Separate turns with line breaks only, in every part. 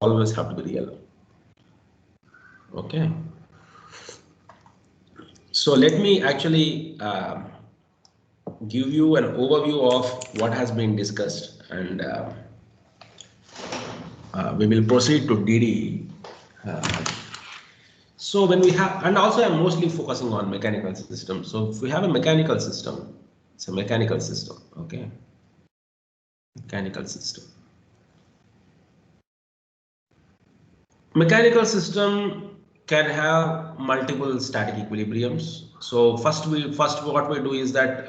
always have to be real. Okay. So let me actually give you an overview of what has been discussed, and we will proceed to DD. So when we have, and also I'm mostly focusing on mechanical systems. So if we have a mechanical system, it's a mechanical system, okay? Mechanical system. Mechanical system can have multiple static equilibriums. So first what we do is that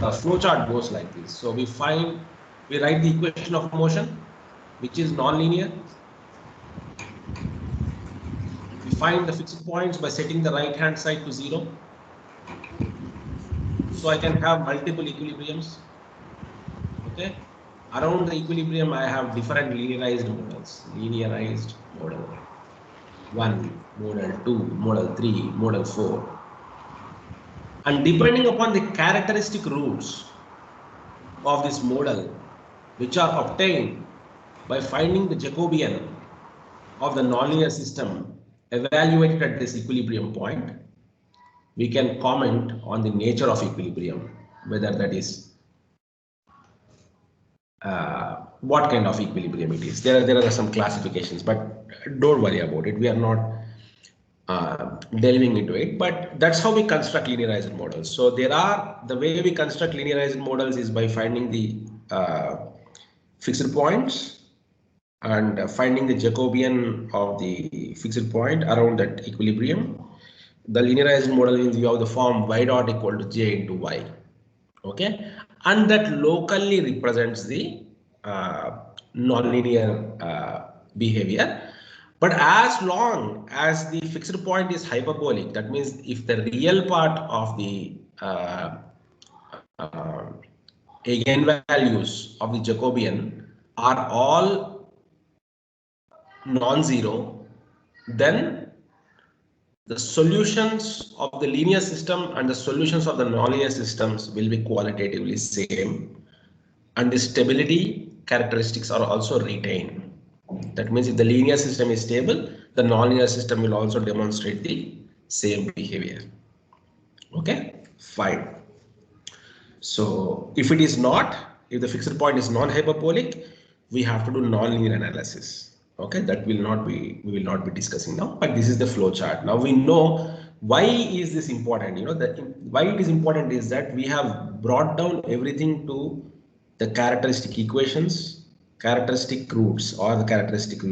the flowchart goes like this. So we write the equation of motion, which is nonlinear. We find the fixed points by setting the right hand side to 0. So I can have multiple equilibriums. Okay. Around the equilibrium, I have different linearized models. Linearized model 1, model 2, model 3, model 4. And depending upon the characteristic roots of this model, which are obtained by finding the Jacobian of the nonlinear system evaluated at this equilibrium point, we can comment on the nature of equilibrium, whether that is what kind of equilibrium it is. There are some classifications, but don't worry about it. We are not delving into it, but that's how we construct linearized models. So the way we construct linearized models is by finding the fixed points and finding the Jacobian of the fixed point around that equilibrium. The linearized model is you have the form y dot equal to j into y, okay, and that locally represents the nonlinear behavior. But as long as the fixed point is hyperbolic, that means if the real part of the eigenvalues of the Jacobian are all non-zero, then the solutions of the linear system and the solutions of the nonlinear systems will be qualitatively same, and the stability characteristics are also retained. That means if the linear system is stable, the nonlinear system will also demonstrate the same behavior. Okay, fine. So if it is not, if the fixed point is non-hyperbolic, we have to do nonlinear analysis. Okay, that will not be, we will not be discussing now, but this is the flow chart. Now we know why is this important. You know, that why it is important is that we have brought down everything to the characteristic equations, characteristic roots, or the characteristic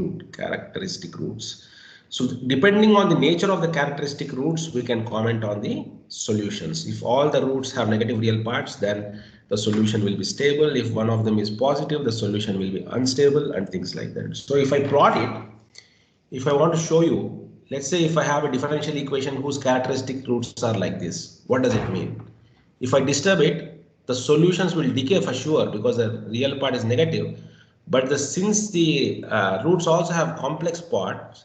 roots. So depending on the nature of the characteristic roots, we can comment on the solutions. If all the roots have negative real parts, then the solution will be stable. If one of them is positive, the solution will be unstable, and things like that. So if I plot it, if I want to show you, let's say if I have a differential equation whose characteristic roots are like this, what does it mean? If I disturb it, the solutions will decay for sure because the real part is negative. But since the roots also have complex parts,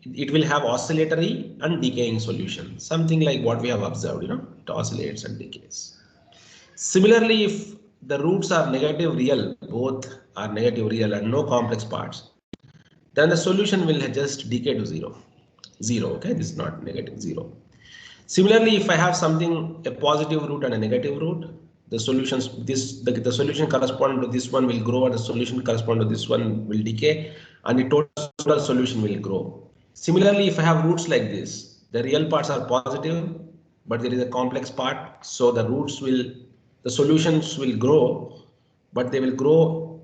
it will have oscillatory and decaying solution, something like what we have observed, you know, it oscillates and decays. Similarly, if the roots are negative real, both are negative real and no complex parts, then the solution will just decay to zero. Okay, this is not negative, 0. Similarly, if I have something, a positive root and a negative root, the solutions, the solution corresponding to this one will grow, and the solution corresponding to this one will decay, and the total solution will grow. Similarly, if I have roots like this, the real parts are positive, but there is a complex part, so the solutions will grow, but they will grow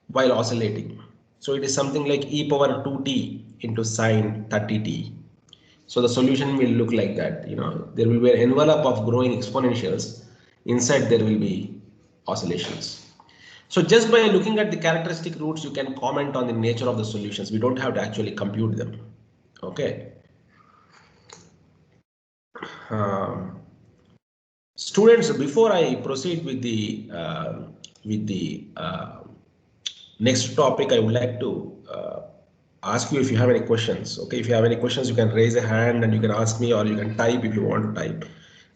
while oscillating. So it is something like e power 2t into sine 30t. So the solution will look like that. You know, there will be an envelope of growing exponentials. Inside there will be oscillations. So just by looking at the characteristic roots, you can comment on the nature of the solutions. We don't have to actually compute them. Okay. Students, before I proceed with the next topic, I would like to ask you if you have any questions. Okay, if you have any questions, you can raise a hand and you can ask me, or you can type if you want to type.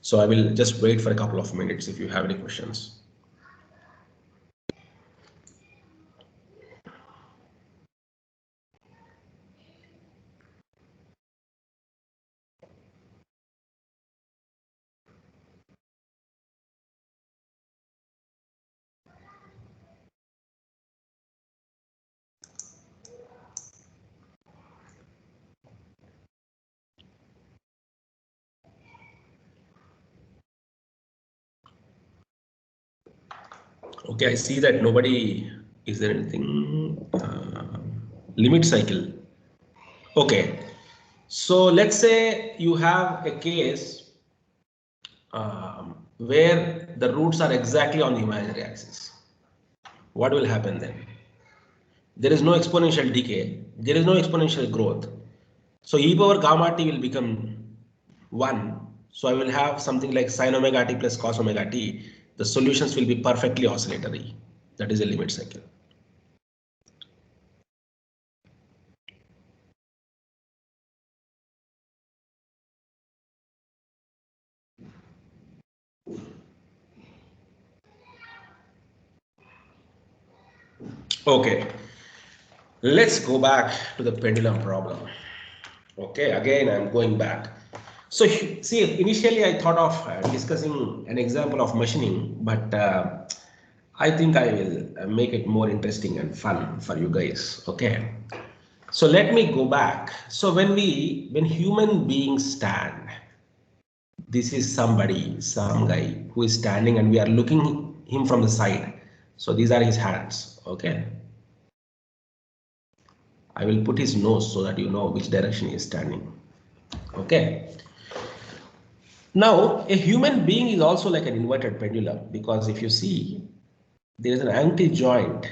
So I will just wait for a couple of minutes if you have any questions. Okay, I see that nobody, is there anything, limit cycle? Okay, so let's say you have a case where the roots are exactly on the imaginary axis. What will happen then? There is no exponential decay, there is no exponential growth. So e power gamma t will become 1. So I will have something like sin omega t plus cos omega t. The solutions will be perfectly oscillatory. That is a limit cycle. Okay, let's go back to the pendulum problem. Okay, again I'm going back. So see, initially I thought of discussing an example of machining, but I think I will make it more interesting and fun for you guys. Okay, so let me go back. So when human beings stand, this is somebody, some guy who is standing and we are looking him from the side. So these are his hands. Okay, I will put his nose so that you know which direction he is standing. Okay. Now, a human being is also like an inverted pendulum, because if you see, there is an ankle joint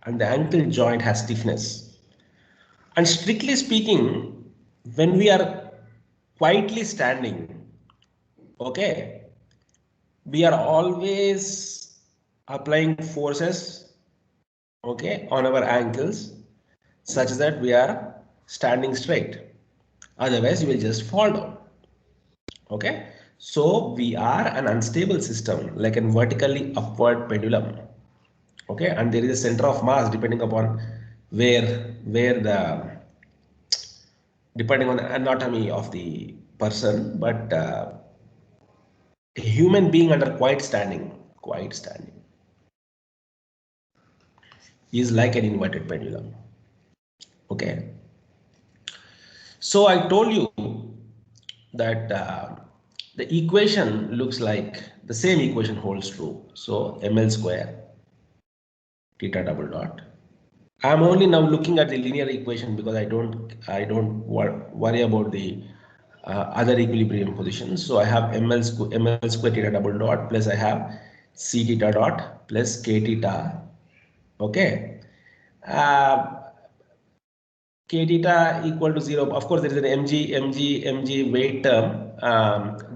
and the ankle joint has stiffness. And strictly speaking, when we are quietly standing, okay, we are always applying forces, okay, on our ankles such that we are standing straight. Otherwise, you will just fall down. Okay, so we are an unstable system, like a vertically upward pendulum. Okay, and there is a center of mass depending upon where the, depending on the anatomy of the person, but a human being under quiet standing is like an inverted pendulum. Okay, so I told you that the equation looks like the same equation holds true. So ml square theta double dot. I'm only now looking at the linear equation because I don't worry about the other equilibrium positions. So I have ml square theta double dot plus I have c theta dot plus k theta. Okay. Uh, K theta equal to 0. Of course, there is an mg weight term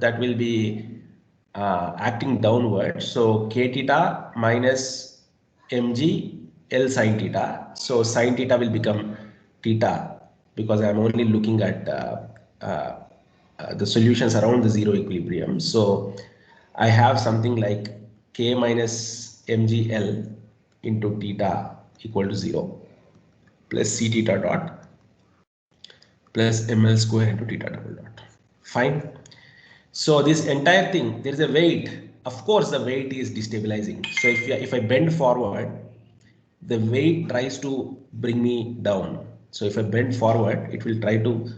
that will be acting downward. So K theta minus mg L sin theta. So sin theta will become theta because I'm only looking at the solutions around the zero equilibrium. So I have something like K minus mgl into theta equal to 0 plus c theta dot plus ml square into theta double dot. Fine. So this entire thing, there is a weight. Of course, the weight is destabilizing. So if I bend forward, the weight tries to bring me down. So if I bend forward, it will try to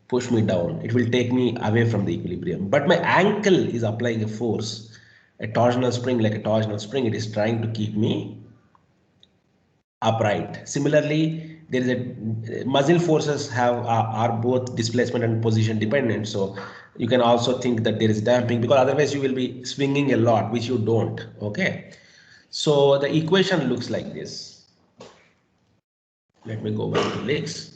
push me down. It will take me away from the equilibrium. But my ankle is applying a force, a torsional spring, like a torsional spring. It is trying to keep me upright. Similarly, there is a muscle forces are both displacement and position dependent. So you can also think that there is damping, because otherwise you will be swinging a lot, which you don't. Okay. So the equation looks like this. Let me go back to legs.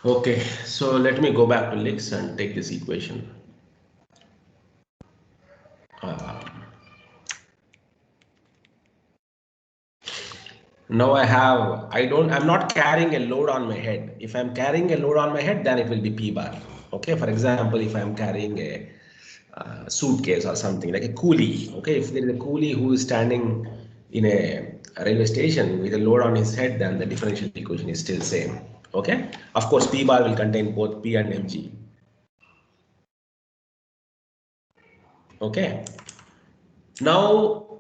Okay, so let me go back to legs and take this equation. Now I'm not carrying a load on my head. If I'm carrying a load on my head, then it will be P bar. Okay, for example, if I'm carrying suitcase or something like a coolie. Okay, if there is a coolie who is standing in a railway station with a load on his head, then the differential equation is still same. Okay, of course P bar will contain both P and mg. Okay, now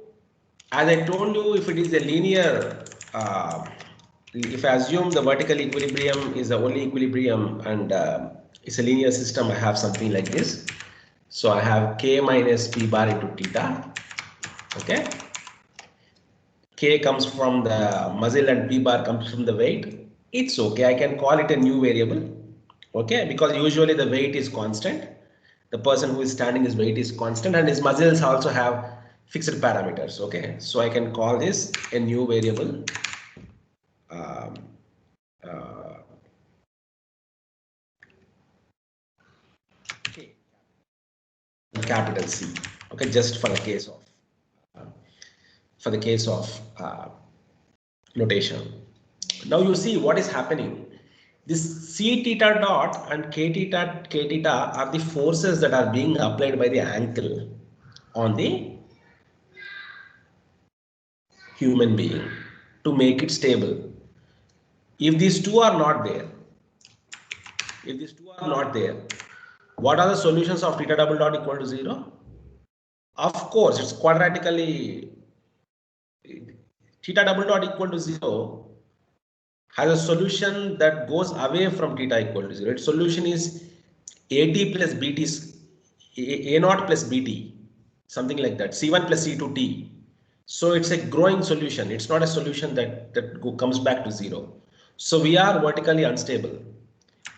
as I told you, if it is a linear, if I assume the vertical equilibrium is the only equilibrium and it's a linear system, I have something like this. So I have k minus p bar into theta. Okay, k comes from the muzzle and p bar comes from the weight. It's okay, I can call it a new variable. Okay, because usually the weight is constant. The person who is standing, his weight is constant and his muscles also have fixed parameters. Okay, so I can call this a new variable. Okay, capital C. Okay, just for the case of notation. Now you see what is happening. This C theta dot and K theta are the forces that are being applied by the ankle on the human being to make it stable. If these two are not there, what are the solutions of theta double dot equal to 0? Of course, it's quadratically theta double dot equal to 0 has a solution that goes away from theta equal to 0. Its solution is AT plus BT, A naught plus BT, something like that, C1 plus C2T. So it's a growing solution. It's not a solution that comes back to 0. So we are vertically unstable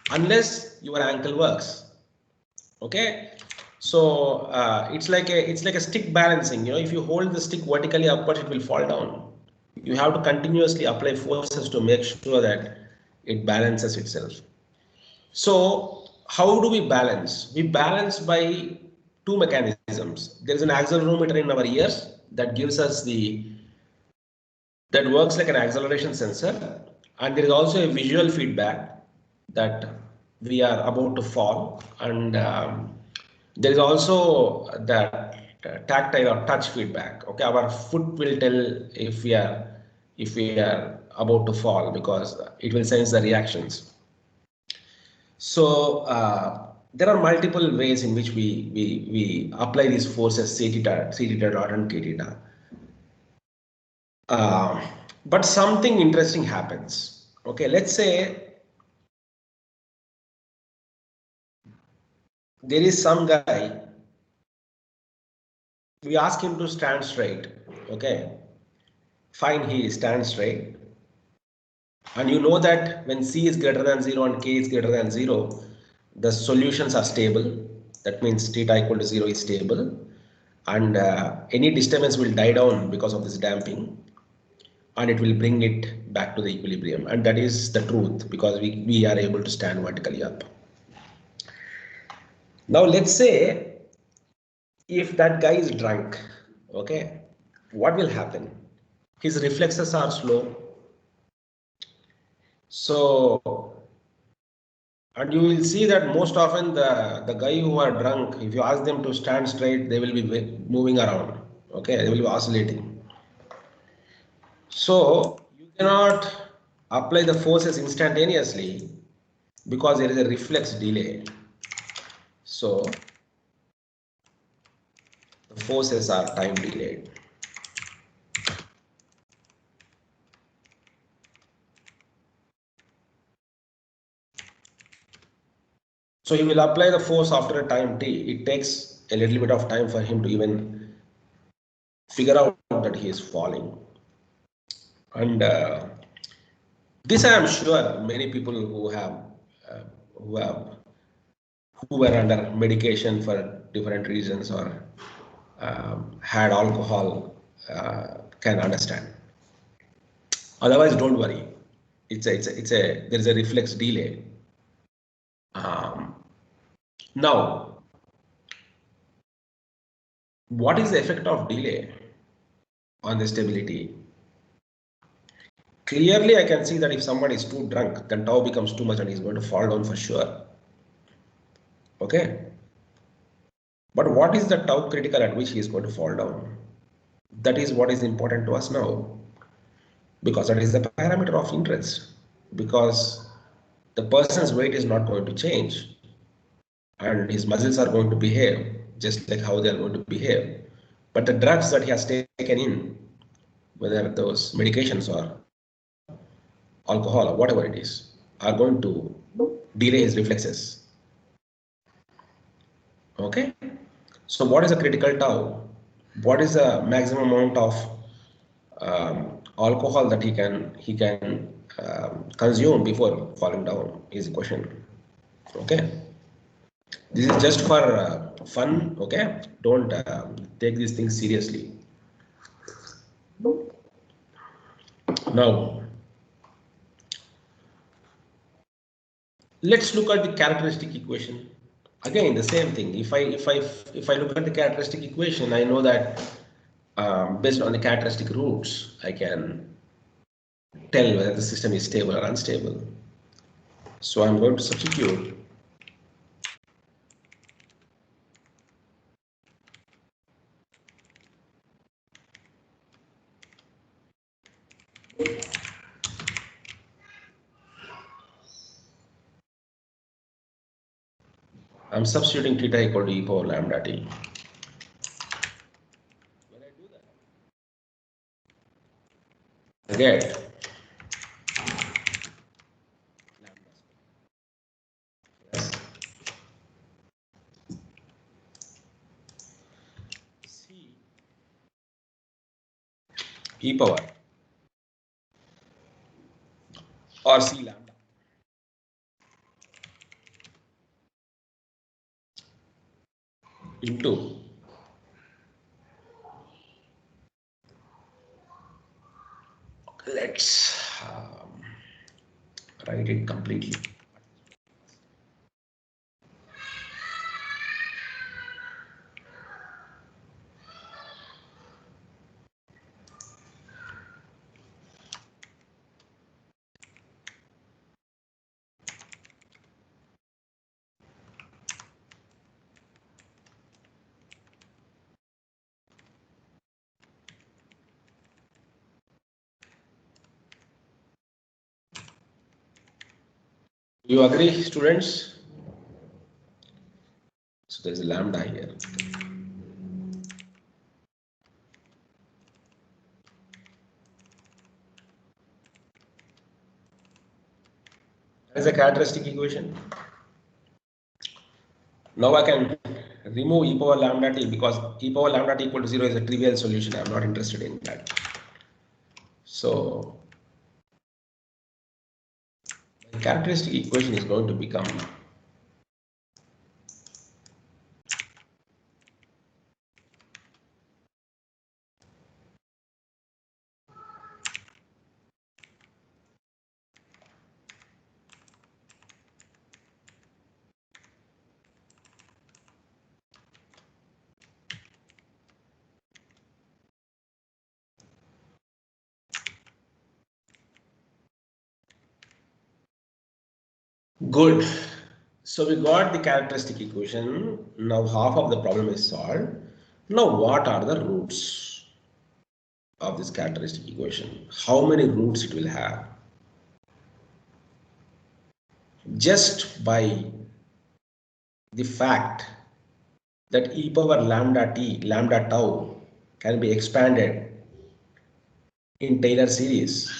unless your ankle works. Okay, so it's like a stick balancing. If you hold the stick vertically upwards, it will fall down. You have to continuously apply forces to make sure that it balances itself. So how do we balance? We balance by two mechanisms. There is an accelerometer in our ears that gives us that works like an acceleration sensor, and there is also a visual feedback that we are about to fall, and there is also that tactile or touch feedback. Okay, our foot will tell if we are about to fall because it will sense the reactions. So there are multiple ways in which we apply these forces C theta dot and K theta. But something interesting happens. Okay, let's say there is some guy, we ask him to stand straight. Okay, fine, he stands straight. And you know that when C is greater than 0 and K is greater than 0, the solutions are stable. That means theta equal to 0 is stable. And any disturbance will die down because of this damping. And it will bring it back to the equilibrium. And that is the truth because we are able to stand vertically up. Now let's say if that guy is drunk, okay, what will happen? His reflexes are slow. So, and you will see that most often the guy who are drunk, if you ask them to stand straight, they will be moving around. Okay, they will be oscillating. So you cannot apply the forces instantaneously because there is a reflex delay. So the forces are time delayed. So he will apply the force after a time t. It takes a little bit of time for him to even figure out that he is falling. And this I am sure many people who were under medication for different reasons or had alcohol can understand. Otherwise, don't worry. There is a reflex delay. Now, what is the effect of delay on the stability? Clearly, I can see that if somebody is too drunk, then tau becomes too much and he's going to fall down for sure. Okay. But what is the tau critical at which he is going to fall down? That is what is important to us now, because that is the parameter of interest. Because the person's weight is not going to change, and his muscles are going to behave just like how they are going to behave. But the drugs that he has taken in, whether those medications or alcohol or whatever it is, are going to delay his reflexes. Okay. So what is a critical tau? What is the maximum amount of alcohol that he can consume before falling down is the question. Okay. This is just for fun. Okay. Don't take these things seriously. Now, let's look at the characteristic equation. Again, the same thing. If I look at the characteristic equation, I know that based on the characteristic roots, I can tell whether the system is stable or unstable. So I'm going to substitute I'm substituting theta equal to e power lambda t. When I do that, I get lambda square c e power or c lambda into let's write it completely. You agree, students? So there's a lambda here. That is a characteristic equation. Now I can remove e power lambda t because e power lambda t equal to 0 is a trivial solution. I'm not interested in that. So the characteristic equation is going to become good. So we got the characteristic equation. Now half of the problem is solved. Now what are the roots of this characteristic equation? How many roots it will have? Just by the fact that e power lambda t, lambda tau can be expanded in Taylor series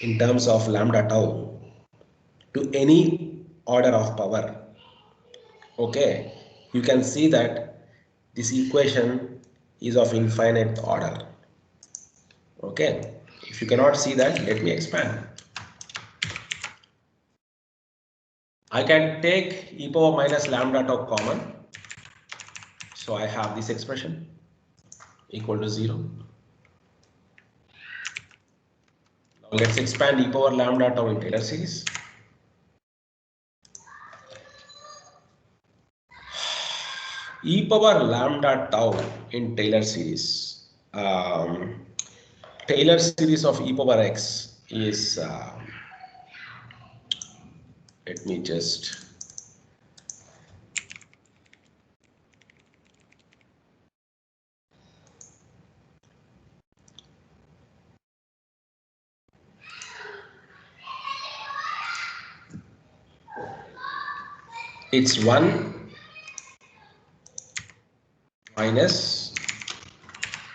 in terms of lambda tau to any order of power. Okay, you can see that this equation is of infinite order. Okay, if you cannot see that, let me expand. I can take e power minus lambda tau common. So I have this expression equal to 0. Now let's expand e power lambda tau in Taylor series. E power lambda tau in Taylor series. Taylor series of e power x is, let me just It's 1 minus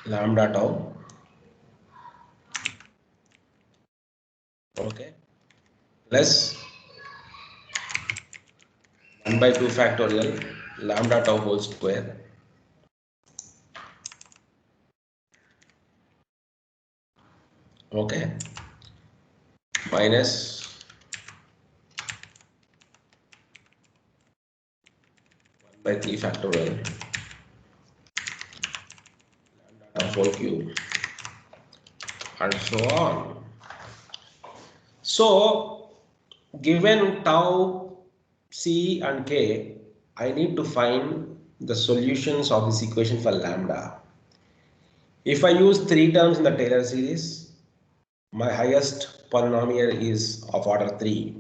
lambda tau. Okay. Plus 1 by 2 factorial lambda tau whole square. Okay. Minus 1 by 3 factorial lambda tau whole cube and so on. So given tau c and k, I need to find the solutions of this equation for lambda. If I use 3 terms in the Taylor series, my highest polynomial is of order 3.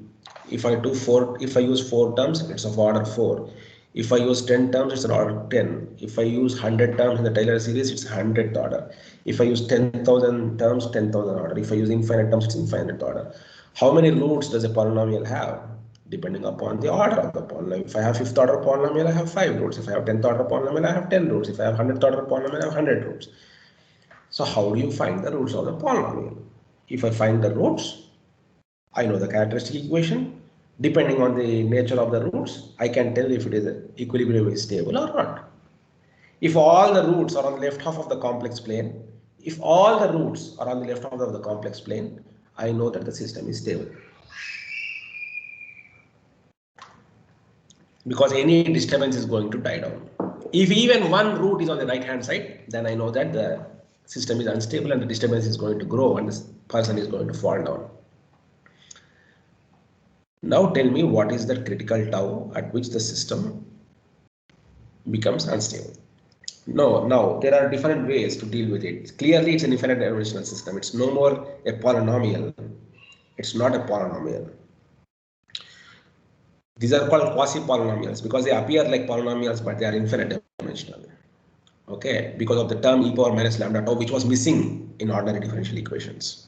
If I use 4 terms, it's of order 4. If I use 10 terms, it's an order 10. If I use 100 terms in the Taylor series, it's 100th order. If I use 10,000 terms, 10,000 order. If I use infinite terms, it's infinite order. How many roots does a polynomial have? Depending upon the order of the polynomial. If I have 5th order polynomial, I have 5 roots. If I have 10th order polynomial, I have 10 roots. If I have 100th order polynomial, I have 100 roots. So how do you find the roots of the polynomial? If I find the roots, I know the characteristic equation. Depending on the nature of the roots, I can tell if it is equilibrium is stable or not. If all the roots are on the left half of the complex plane, if all the roots are on the left half of the complex plane, I know that the system is stable. Because any disturbance is going to die down. If even one root is on the right hand side, then I know that the system is unstable and the disturbance is going to grow and the person is going to fall down. Now tell me, what is the critical tau at which the system becomes unstable? No, now there are different ways to deal with it. Clearly, it's an infinite dimensional system. It's no more a polynomial. It's not a polynomial. These are called quasi-polynomials because they appear like polynomials, but they are infinite dimensional. Okay, because of the term e power minus lambda tau, which was missing in ordinary differential equations.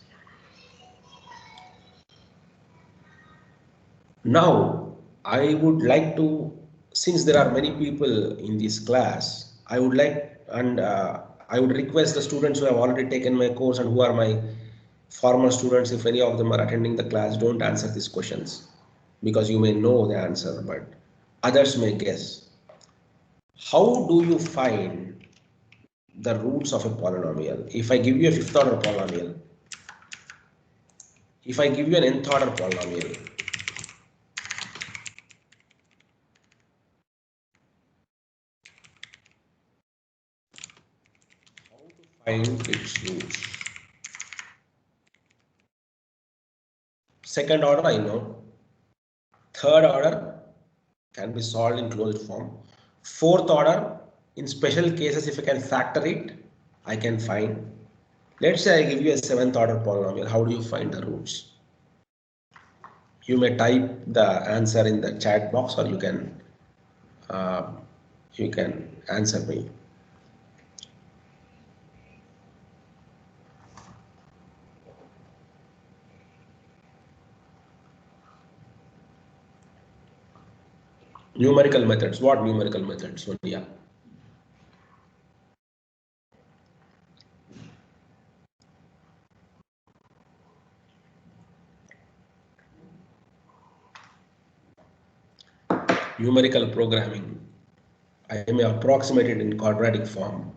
Now, I would like to, since there are many people in this class, I would like and I would request the students who have already taken my course and who are my former students, if any of them are attending the class, don't answer these questions because you may know the answer, but others may guess. How do you find the roots of a polynomial? If I give you a 5th order polynomial, if I give you an nth order polynomial, find its roots. Second order, I know. Third order can be solved in closed form. Fourth order, in special cases, if I can factor it, I can find. Let's say I give you a 7th order polynomial. How do you find the roots? You may type the answer in the chat box, or you can answer me. Numerical methods. What numerical methods? Yeah. Numerical programming. I may approximate it in quadratic form.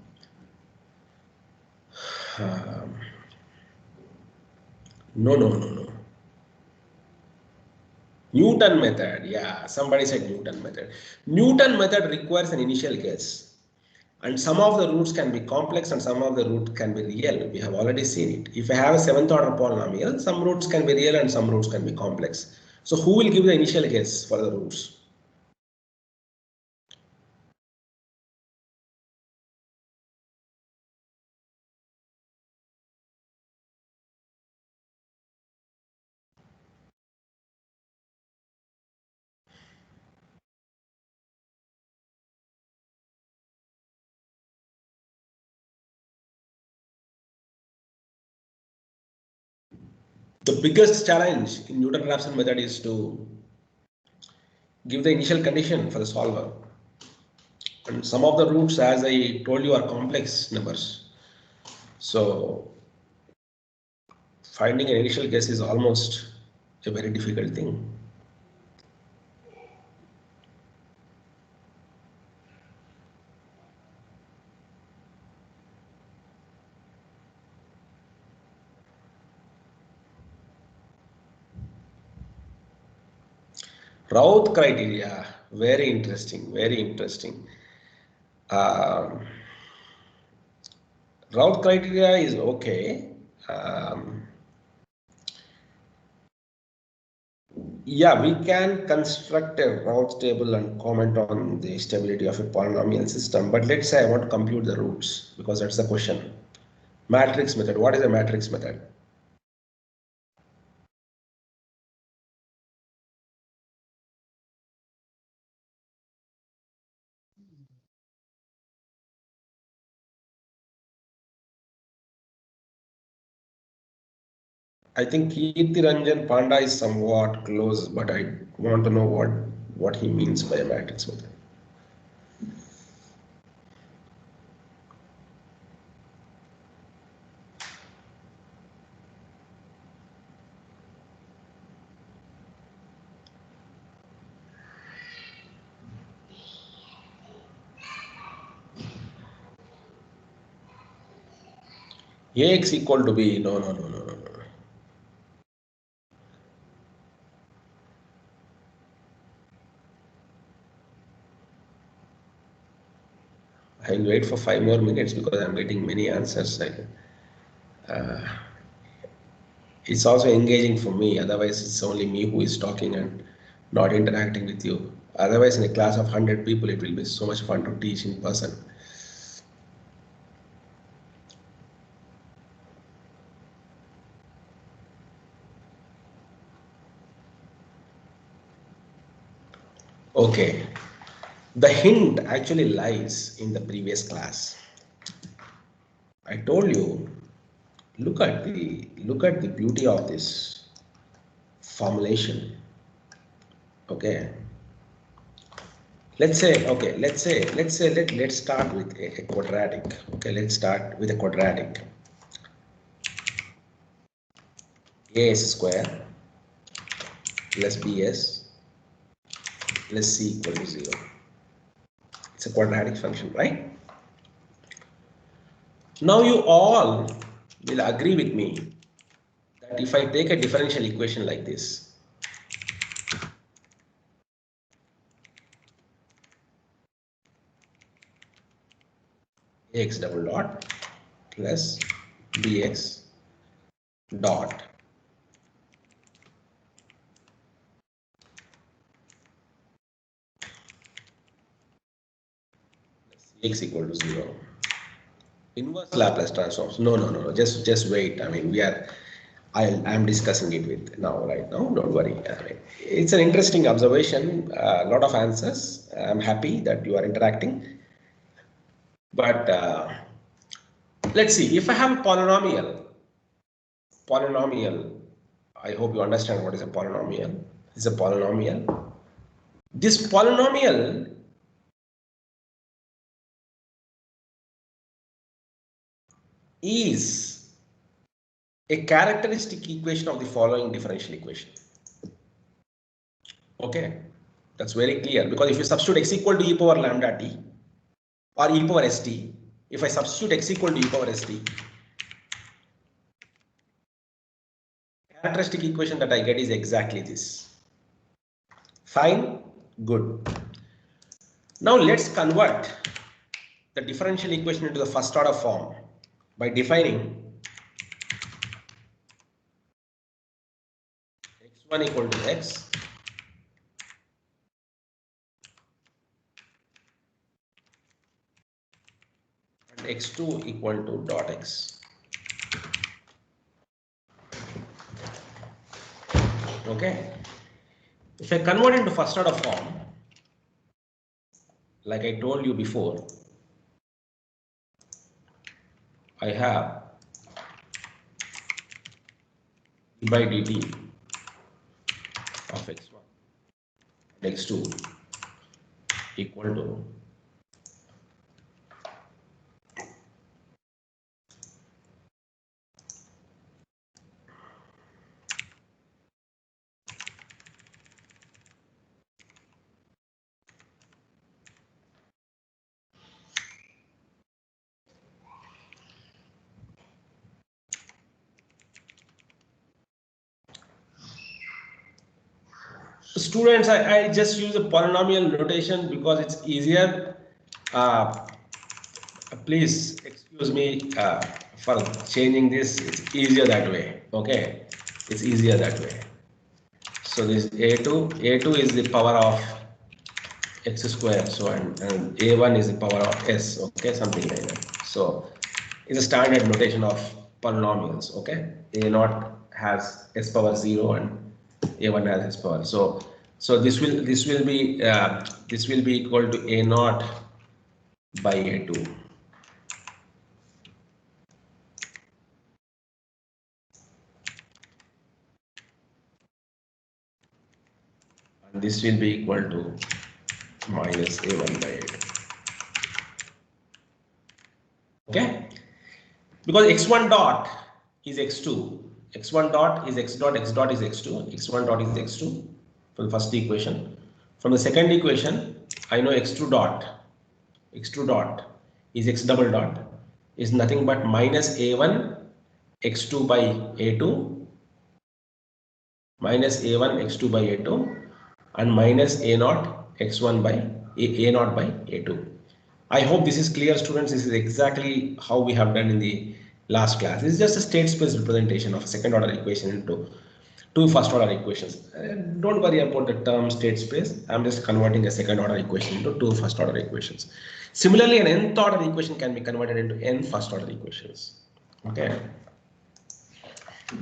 No. Newton method. Yeah, somebody said Newton method. Newton method requires an initial guess. And some of the roots can be complex and some of the roots can be real. We have already seen it. If I have a 7th order polynomial, some roots can be real and some roots can be complex. So who will give the initial guess for the roots? The biggest challenge in Newton-Raphson method is to give the initial condition for the solver. And some of the roots, as I told you, are complex numbers. So finding an initial guess is almost a very difficult thing. Routh criteria, very interesting, very interesting. Routh criteria is okay. Yeah, we can construct a Routh table and comment on the stability of a polynomial system. But let's say I want to compute the roots, because that's the question. Matrix method. What is a matrix method? I think Kirti Ranjan Panda is somewhat close, but I want to know what he means by a matrix method. Ax equal to b. No, no, no, no, no, no. I'll wait for 5 more minutes because I'm getting many answers. It's also engaging for me. Otherwise, it's only me who is talking and not interacting with you. Otherwise, in a class of 100 people, it will be so much fun to teach in person. Okay. The hint actually lies in the previous class. I told you, look at the beauty of this formulation. Okay. Let's start with a quadratic. Okay, let's start with a quadratic. As square plus bs plus c equal to 0. It's a quadratic function, right? Now you all will agree with me that if I take a differential equation like this, ax double dot plus bx dot x equal to 0. Inverse Laplace transforms. No, no, no, no. Just wait. I mean, I'm discussing it with right now. Don't worry. I mean, it's an interesting observation. A lot of answers. I'm happy that you are interacting. But let's see. If I have a polynomial, I hope you understand what is a polynomial. It's a polynomial. This polynomial is a characteristic equation of the following differential equation. Okay, that's very clear, because if you substitute x equal to e power lambda t or e power st, if I substitute x equal to e power st, characteristic equation that I get is exactly this. Fine, good. Now let's convert the differential equation into the first order form by defining x1 equal to x and x2 equal to dot x. Okay, if I convert into first order form, like I told you before, I have d by dt of x1 x2 equal to students, I just use a polynomial notation because it's easier. Please excuse me for changing this. It's easier that way. Okay, it's easier that way. So this a2 is the power of x square. So and a1 is the power of s. Okay, something like that. So it's a standard notation of polynomials. Okay, a0 has s power 0 and a1 has s power. So this will be equal to a0 by a2. And this will be equal to minus a1 by a2. Okay, because x1 dot is x2, x1 dot is x dot, x dot is x2, x1 dot is x2 for the first equation. From the second equation, I know x2 dot is x double dot is nothing but minus a1 x2 by a2 minus a1 x2 by a2 and minus a0 x1 by a0 by a2. I hope this is clear, students. This is exactly how we have done in the last class. This is just a state space representation of a second order equation into two first order equations. Don't worry about the term state space. I'm just converting a second order equation into two first order equations. Similarly, an nth order equation can be converted into n first order equations. Okay.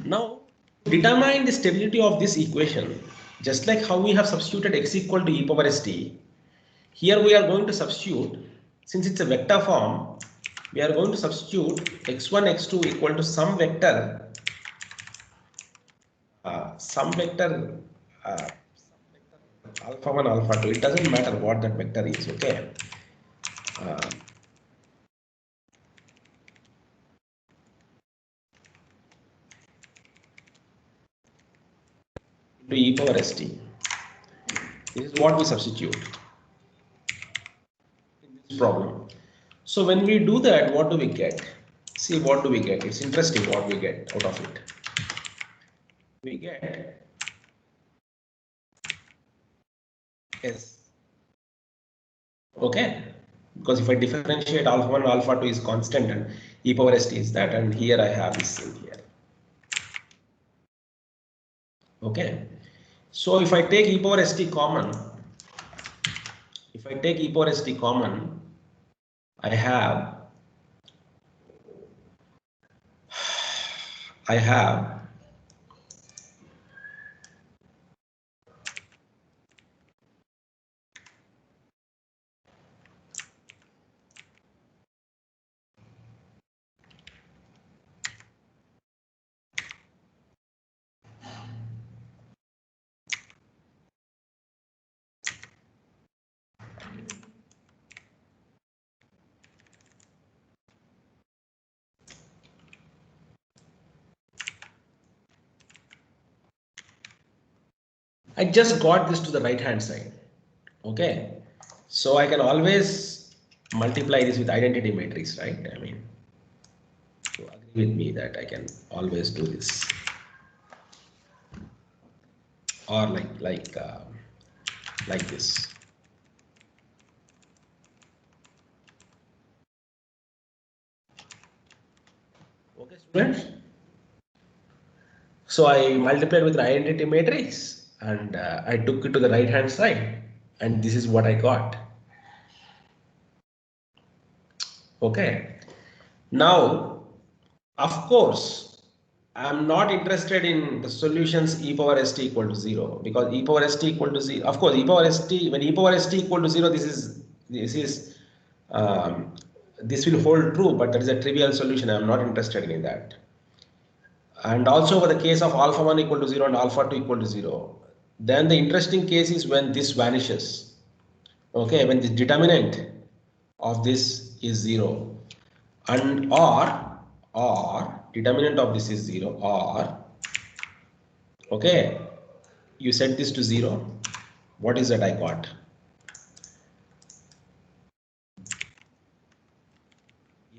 Now, to determine the stability of this equation, just like how we have substituted x equal to e power st, here we are going to substitute, since it's a vector form, we are going to substitute x1, x2 equal to some vector alpha 1, alpha 2. It doesn't matter what that vector is, okay? To e power st. This is what we substitute in this problem. So when we do that, what do we get? See, what do we get? It's interesting what we get out of it. We get S. Okay, because if I differentiate alpha 1, alpha 2 is constant and e power st is that, and here I have this in here. Okay, so if I take e power st common, I have I just got this to the right hand side. Okay, so I can always multiply this with identity matrix, right? I mean, so agree with me that I can always do this, or like this. Okay, students. So I multiplied with an identity matrix and I took it to the right hand side, and this is what I got. Okay. Now, of course, I'm not interested in the solutions e power st equal to 0, because e power st equal to 0. Of course, e power st, when e power st equal to 0, this will hold true, but that is a trivial solution. I'm not interested in that. And also for the case of alpha 1 equal to 0 and alpha 2 equal to 0, Then the interesting case is when this vanishes. Okay, when the determinant of this is 0 and or determinant of this is 0 or, okay, you set this to 0. What is that I got?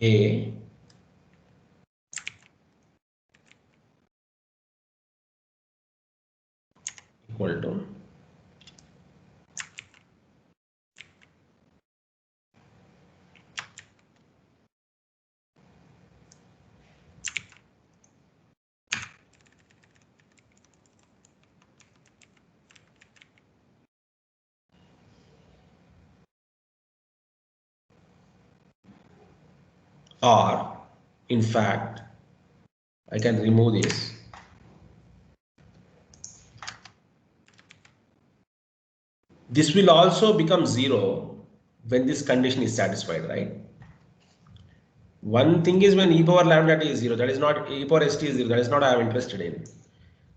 A equal to or, in fact, I can remove this. This will also become 0 when this condition is satisfied, right? One thing is when e power lambda t is 0, that is not e power st is 0, that is not I am interested in.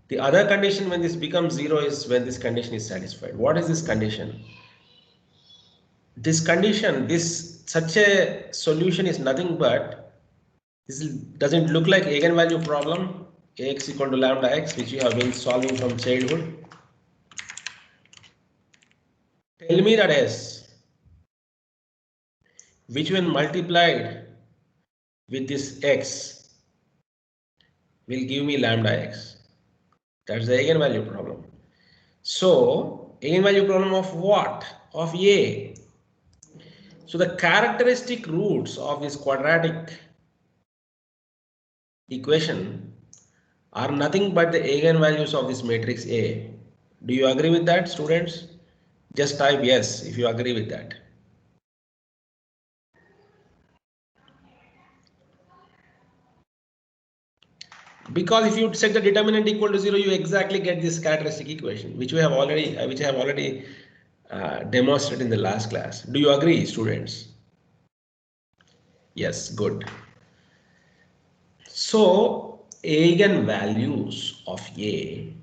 The other condition when this becomes 0 is when this condition is satisfied. What is this condition? This condition, such a solution is nothing but, this doesn't look like eigenvalue problem, ax equal to lambda x, which you have been solving from childhood. Tell me that s, which when multiplied with this x will give me lambda x. That's the eigenvalue problem. So eigenvalue problem of what? Of A. So the characteristic roots of this quadratic equation are nothing but the eigenvalues of this matrix A. Do you agree with that, students? Just type yes if you agree with that. Because if you set the determinant equal to 0, you exactly get this characteristic equation, which I have already demonstrated in the last class. Do you agree, students? Yes, good. So eigenvalues of A,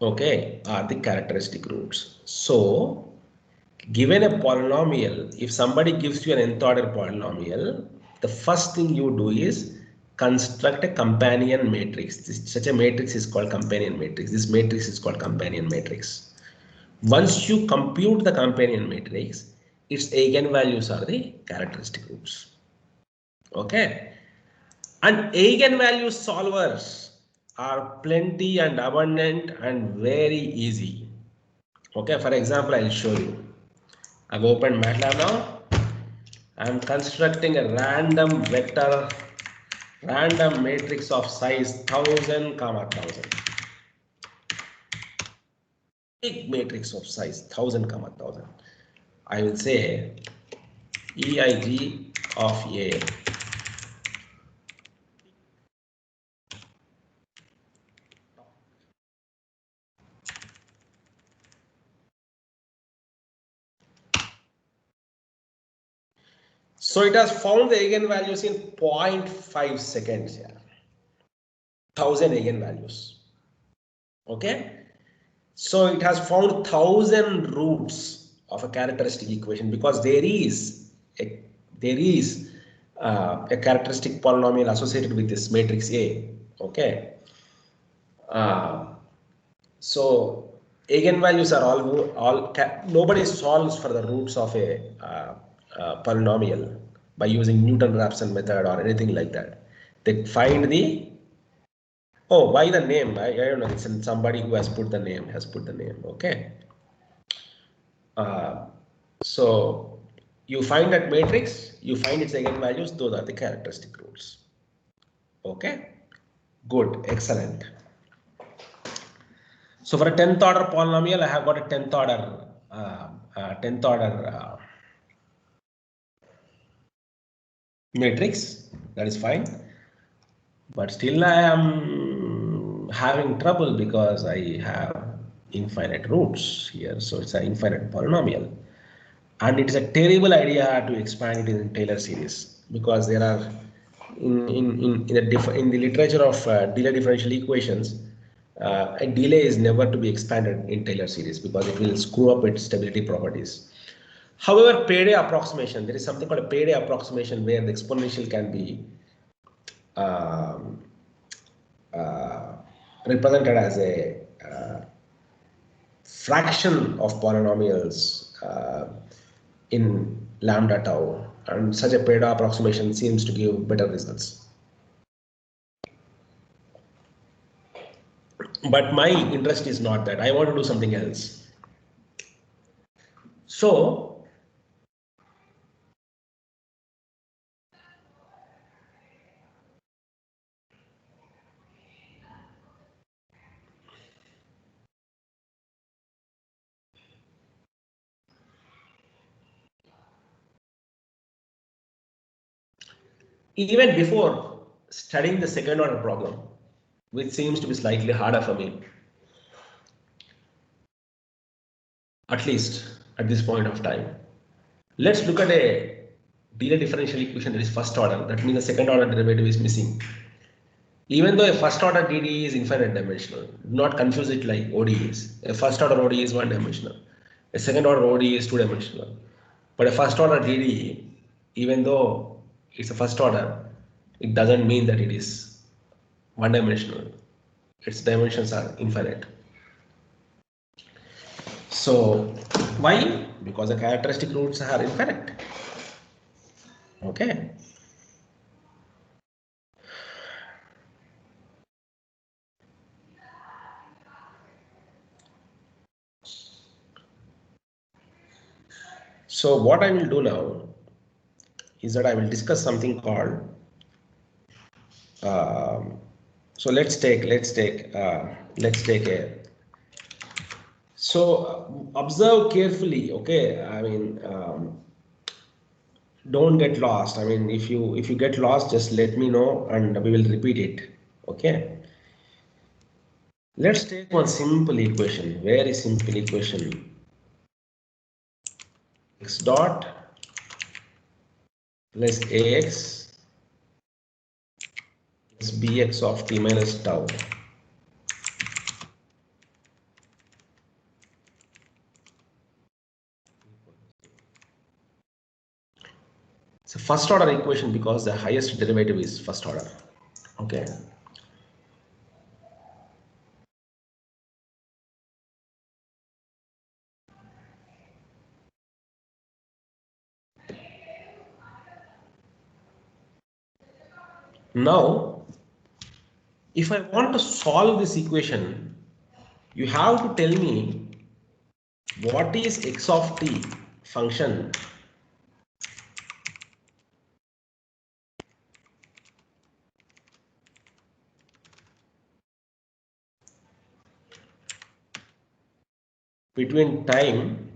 okay, are the characteristic roots. So given a polynomial, if somebody gives you an nth order polynomial, the first thing you do is construct a companion matrix. Such a matrix is called companion matrix. This matrix is called companion matrix. Once you compute the companion matrix, its eigenvalues are the characteristic roots. Okay. And eigenvalue solvers are plenty and abundant and very easy. Okay, for example, I'll show you. I've opened MATLAB now. I'm constructing a random matrix of size 1000, 1000. Big matrix of size 1000, 1000. I will say EIG of A. So it has found the eigenvalues in 0.5 seconds here. 1000 eigenvalues. Okay. So it has found 1000 roots of a characteristic equation because there is a characteristic polynomial associated with this matrix A. Okay. So eigenvalues are all nobody solves for the roots of a polynomial by using Newton-Raphson method or anything like that. They find the, oh, why the name? I don't know. It's somebody who has put the name. Okay. So you find that matrix, you find its eigenvalues. Those are the characteristic roots. Okay. Good. Excellent. So for a 10th order polynomial, I have got a 10th order matrix. That is fine. But still I am having trouble because I have infinite roots here. So it's an infinite polynomial. And it is a terrible idea to expand it in Taylor series because there are in the literature of Taylor differential equations, a delay is never to be expanded in Taylor series because it will screw up its stability properties. However, payday approximation, there is something called a payday approximation where the exponential can be um, represented as a fraction of polynomials in lambda tau, and such a payday approximation seems to give better results. But my interest is not that. I want to do something else. So even before studying the second order problem, which seems to be slightly harder for me, at least at this point of time, let's look at a delay differential equation that is first order. That means the second order derivative is missing. Even though a first order DDE is infinite dimensional, do not confuse it like ODEs. A first order ODE is one dimensional. A second order ODE is two dimensional. But a first order DDE, even though it's a first order, it doesn't mean that it is one dimensional. Its dimensions are infinite. So why? Because the characteristic roots are infinite. Okay. So what I will do now is that I will discuss something called so let's take a so observe carefully. Okay, I mean don't get lost. I mean if you get lost, just let me know and we will repeat it. Okay, let's take one simple equation, very simple equation. X dot plus ax is bx of t minus tau. It's a first order equation because the highest derivative is first order. Okay. Now, if I want to solve this equation, you have to tell me what is x of t function between time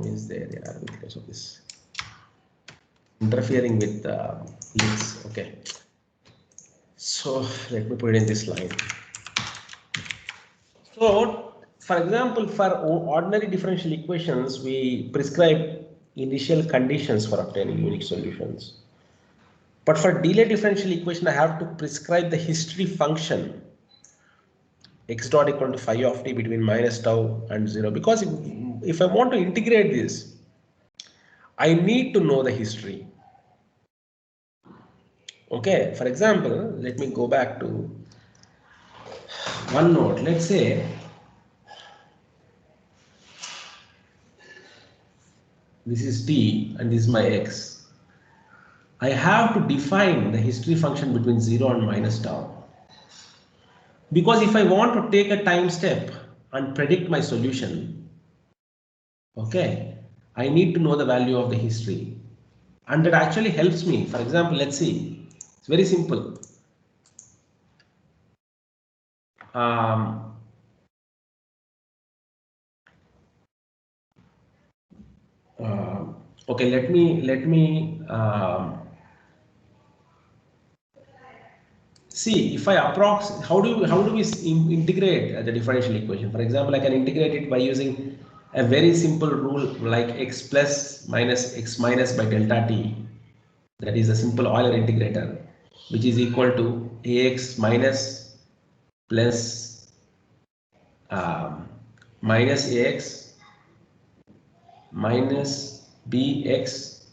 is there, yeah, because of this interfering with links. Okay, so let me put it in this line. So for example, for ordinary differential equations, we prescribe initial conditions for obtaining unique solutions. But for delay differential equation, I have to prescribe the history function x dot equal to phi of t between minus tau and 0. Because if I want to integrate this, I need to know the history. Okay, for example, let me go back to one node. Let's say this is t and this is my x. I have to define the history function between 0 and minus tau. Because if I want to take a time step and predict my solution, okay, I need to know the value of the history. And that actually helps me. For example, let's see, it's very simple. Okay, let me See, if I approximate, how do we integrate the differential equation? For example, I can integrate it by using a very simple rule like x plus minus x minus by delta t. That is a simple Euler integrator, which is equal to ax minus plus minus ax minus bx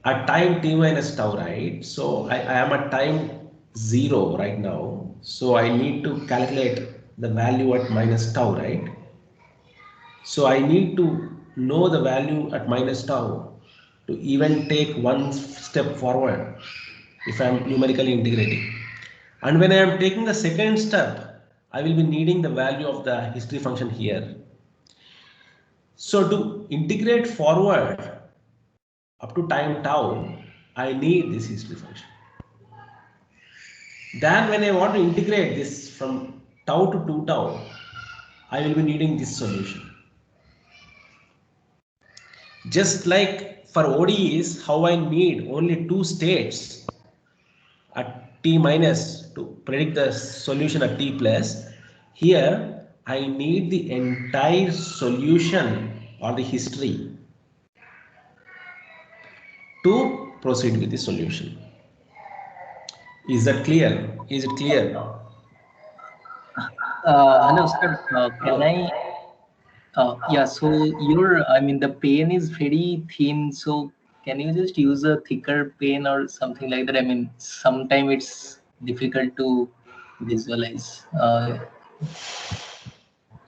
at time t minus tau, right? So I am at time 0 right now. So I need to calculate the value at minus tau, right? So I need to know the value at minus tau to even take one step forward if I am numerically integrating. And when I am taking the second step, I will be needing the value of the history function here. So to integrate forward up to time tau, I need this history function. Then when I want to integrate this from tau to 2 tau, I will be needing this solution. Just like for ODEs, how I need only 2 states at t minus to predict the solution at t plus, here I need the entire solution or the history to proceed with the solution. Is that clear? Is it clear?
Hello, sir. Can I? Yeah. So I mean, the pen is very thin. So can you just use a thicker pen or something like that? I mean, sometimes it's difficult to visualize.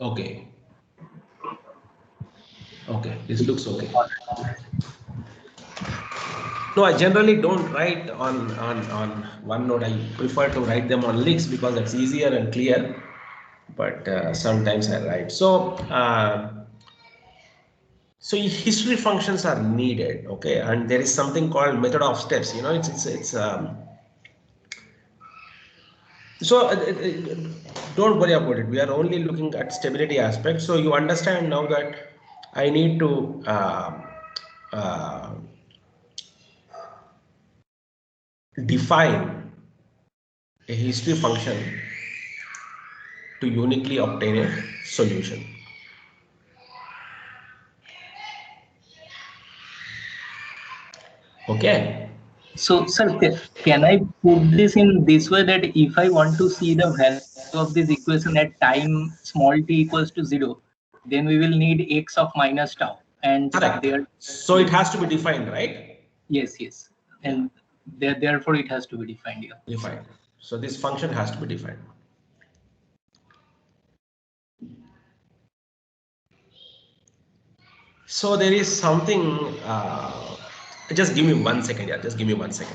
Okay. Okay. This looks okay. No, I generally don't write on OneNote. I prefer to write them on Lix because it's easier and clear. But sometimes I write. So history functions are needed, okay? And there is something called method of steps. You know, don't worry about it. We are only looking at stability aspect. So you understand now that I need to define a history function to uniquely obtain a solution. Okay.
So, sir, can I put this in this way that if I want to see the value of this equation at time small t equals to 0, then we will need x of minus tau, and
Correct.
there.
So it has to be defined, right?
Yes, yes, and therefore it has to be defined here.
Defined. So this function has to be defined. So there is something. Just give me 1 second. Yeah, just give me 1 second.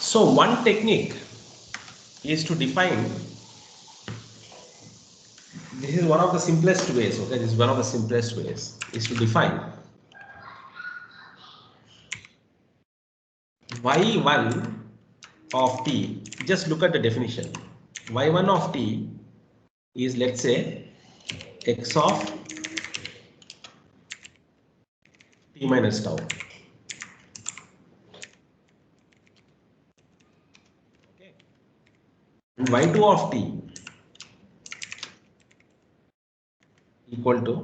So one technique is to define. This is one of the simplest ways. Okay, this is one of the simplest ways is to define y1 of t. Just look at the definition. Y1 of t is, let's say, x of t minus tau. Okay. And y2 of t equal to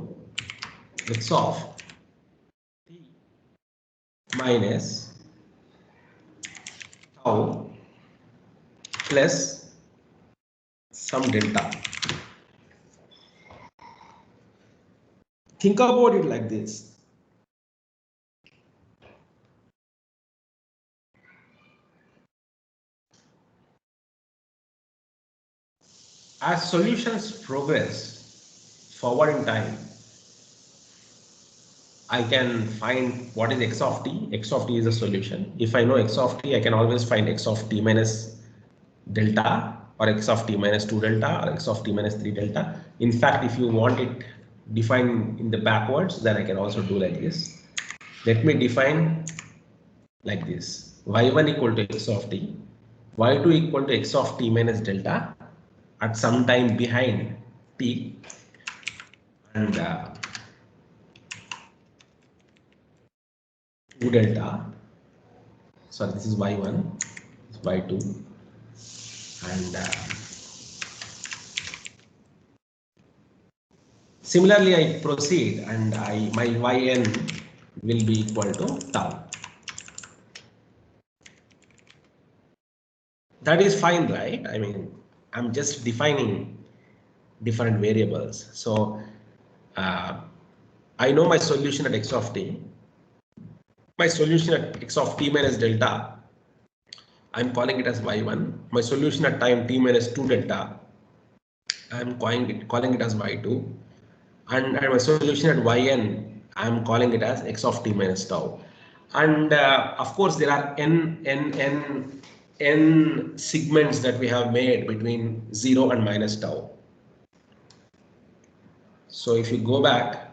x of t minus tau plus some delta. Think about it like this. as solutions progress forward in time, I can find what is x of t. X of t is a solution. If I know x of t, I can always find x of t minus delta, or x of t minus 2 delta, or x of t minus 3 delta. In fact, if you want it defined in the backwards, then I can also do like this. Let me define like this: y1 equal to x of t, y2 equal to x of t minus delta at some time behind t, and 2 delta. Sorry, this is y1, this is y2, and similarly I proceed, and my yn will be equal to tau. That is fine, right? I mean, I'm just defining different variables. So I know my solution at x of t. My solution at x of t minus delta, I'm calling it as y1. My solution at time t minus 2 delta, I'm calling it as y2. And my solution at yn, I'm calling it as x of t minus tau. And of course, there are n segments that we have made between 0 and minus tau. So if you go back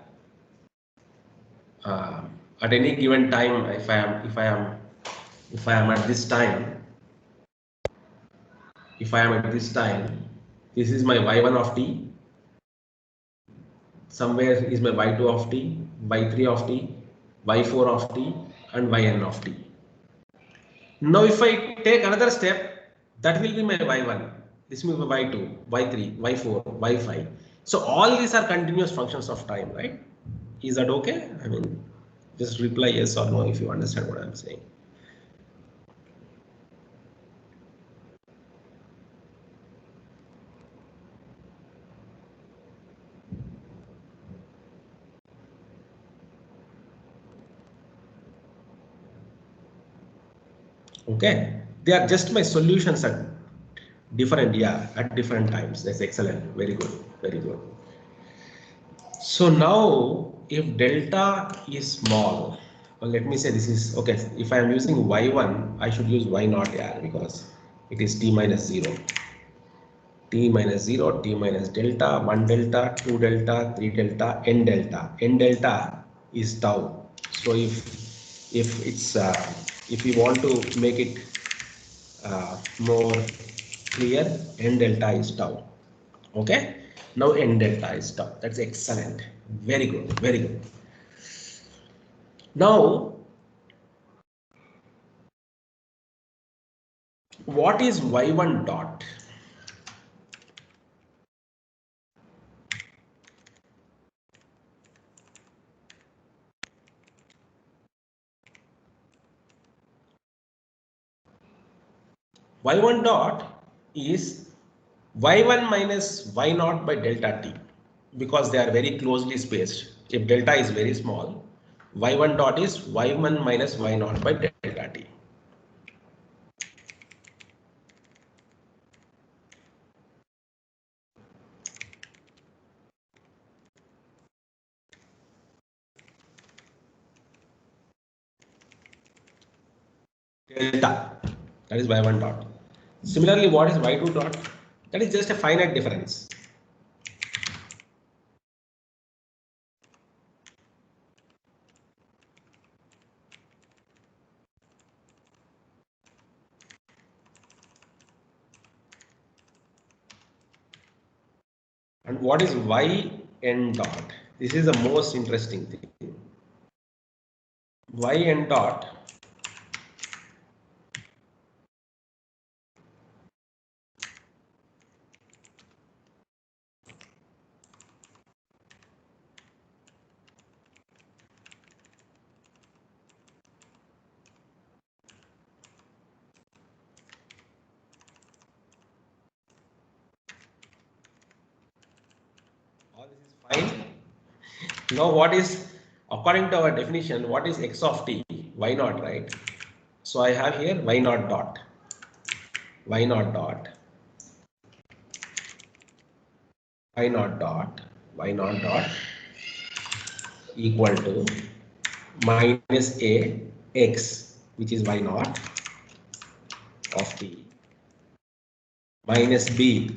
at any given time, if I am at this time, this is my y1 of t. Somewhere is my y2 of t, y3 of t, y4 of t, and yn of t. Now if I take another step, that will be my y1, this will be my y2, y3, y4, y5. So all these are continuous functions of time, right? Is that okay? I mean, just reply yes or no if you understand what I'm saying. Okay, they are just my solutions at different times. That's excellent. Very good, very good. So now if delta is small, well, let me say this is okay. If I am using y1, I should use y0 here because it is t minus 0. T minus 0, t minus delta, 1 delta, 2 delta, 3 delta, n delta. N delta is tau. So if we want to make it more clear, n delta is tau. Okay, now n delta is tau. That's excellent. Very good, very good. Now, what is y1 dot? Y1 dot is y1 minus y0 by delta t, because they are very closely spaced. If delta is very small, y1 dot is y1 minus y0 by delta t. Delta, that is y1 dot. Similarly, what is y2 dot? That is just a finite difference. And what is yn dot? This is the most interesting thing. Yn dot all this is fine. Now what is, according to our definition, what is x of t? Y0, right? So I have here y0 dot. Y0 dot. y naught dot equal to minus a x, which is y naught of t, minus b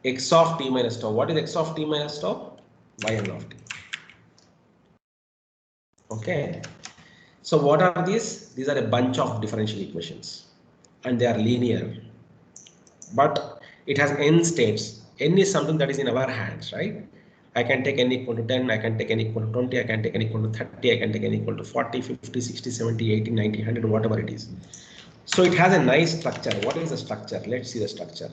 x of t minus tau. What is x of t minus tau? Yn of t. Okay. So what are these? These are a bunch of differential equations and they are linear, but it has n states. N is something that is in our hands, right? I can take n equal to 10, I can take n equal to 20, I can take n equal to 30, I can take n equal to 40, 50, 60, 70, 80, 90, 100, whatever it is. So it has a nice structure. What is the structure? Let's see the structure.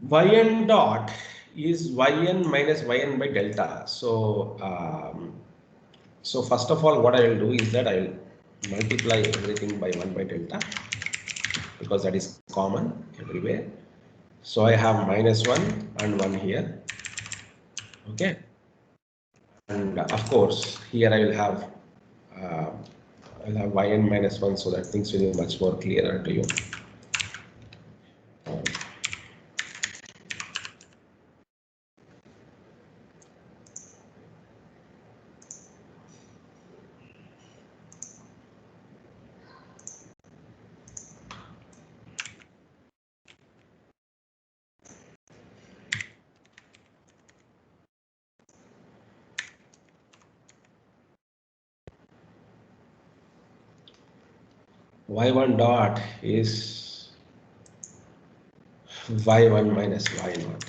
Yn dot is yn minus yn by delta. So first of all, what I will do is that I will multiply everything by 1 by delta because that is common everywhere. So I have minus 1 and 1 here. Okay. And of course, here I will have yn minus 1 so that things will be much more clearer to you. Y1 dot is y1 minus y naught.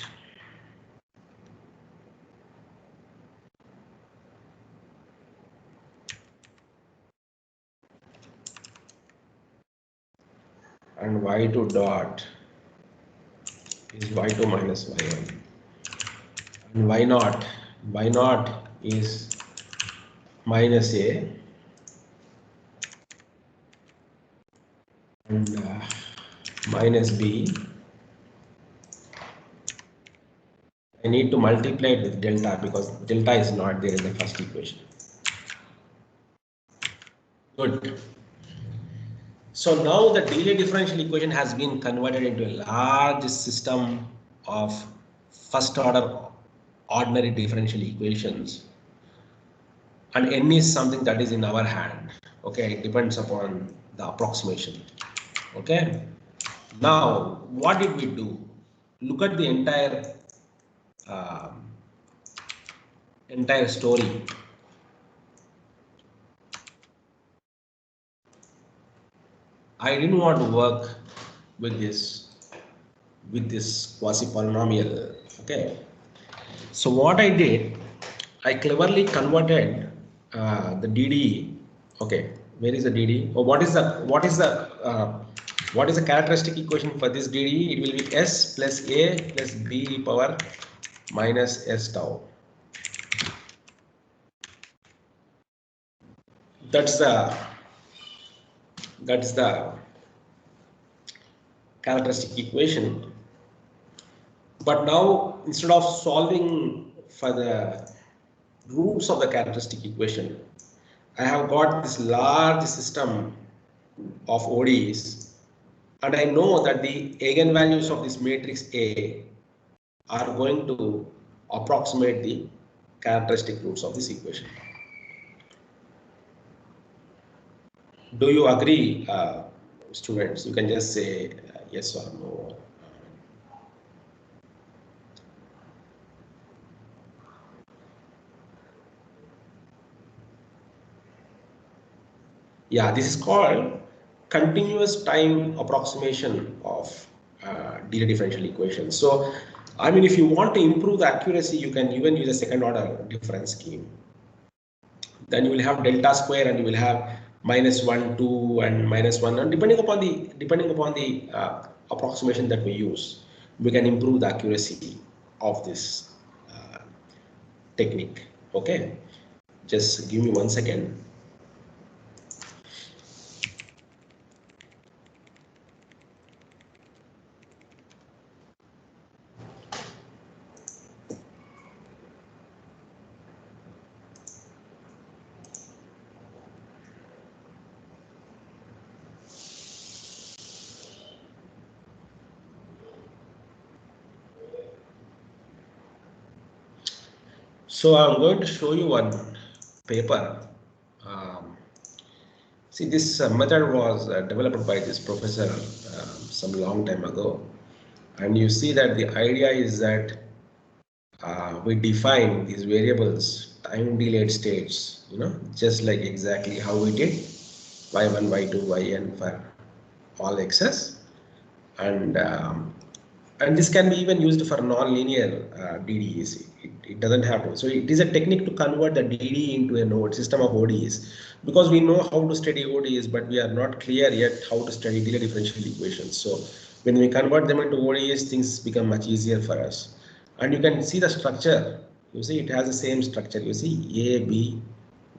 And y2 dot is y2 minus y1. And y naught is minus a and minus b. I need to multiply it with delta because delta is not there in the first equation. Good. So now the Dirichlet differential equation has been converted into a large system of first order ordinary differential equations. And n is something that is in our hand. Okay, it depends upon the approximation. Okay. Now, what did we do? Look at the entire story. I didn't want to work with this quasi polynomial. Okay. So what I did, I cleverly converted the DDE. Okay, where is the DDE? Or what is the characteristic equation for this DDE? It will be S plus A plus B power minus S tau. That's the characteristic equation. But now, instead of solving for the roots of the characteristic equation, I have got this large system of ODEs, and I know that the eigenvalues of this matrix A are going to approximate the characteristic roots of this equation. Do you agree, students? You can just say yes or no. Yeah, this is called continuous time approximation of Dirichlet differential equation. So I mean, if you want to improve the accuracy, you can even use a second order difference scheme. Then you will have delta square and you will have -1, 2, and -1, and depending upon the approximation that we use, we can improve the accuracy of this technique. Okay, just give me 1 second. So I'm going to show you one paper. See, this method was developed by this professor some long time ago, and you see that the idea is that we define these variables time delayed states, just like exactly how we did y1, y2, yn for all x's, and this can be even used for non-linear DDEs. It doesn't have to. So it is a technique to convert the DDE into a node system of ODEs, because we know how to study ODEs, but we are not clear yet how to study linear differential equations. So when we convert them into ODEs, things become much easier for us. And you can see the structure. You see it has the same structure. You see A, B,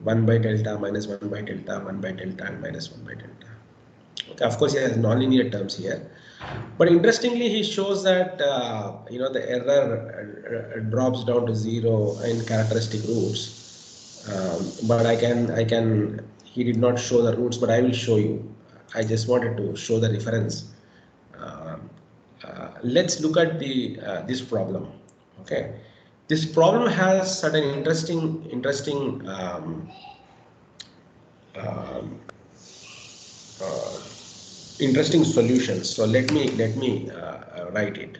1 by delta, minus 1 by delta, 1 by delta, and minus 1 by delta. Okay, of course, he has nonlinear terms here. But interestingly, he shows that the error drops down to 0 in characteristic roots. But he did not show the roots, but I will show you. I just wanted to show the reference. Let's look at this problem. Okay, this problem has certain interesting solutions. So let me write it.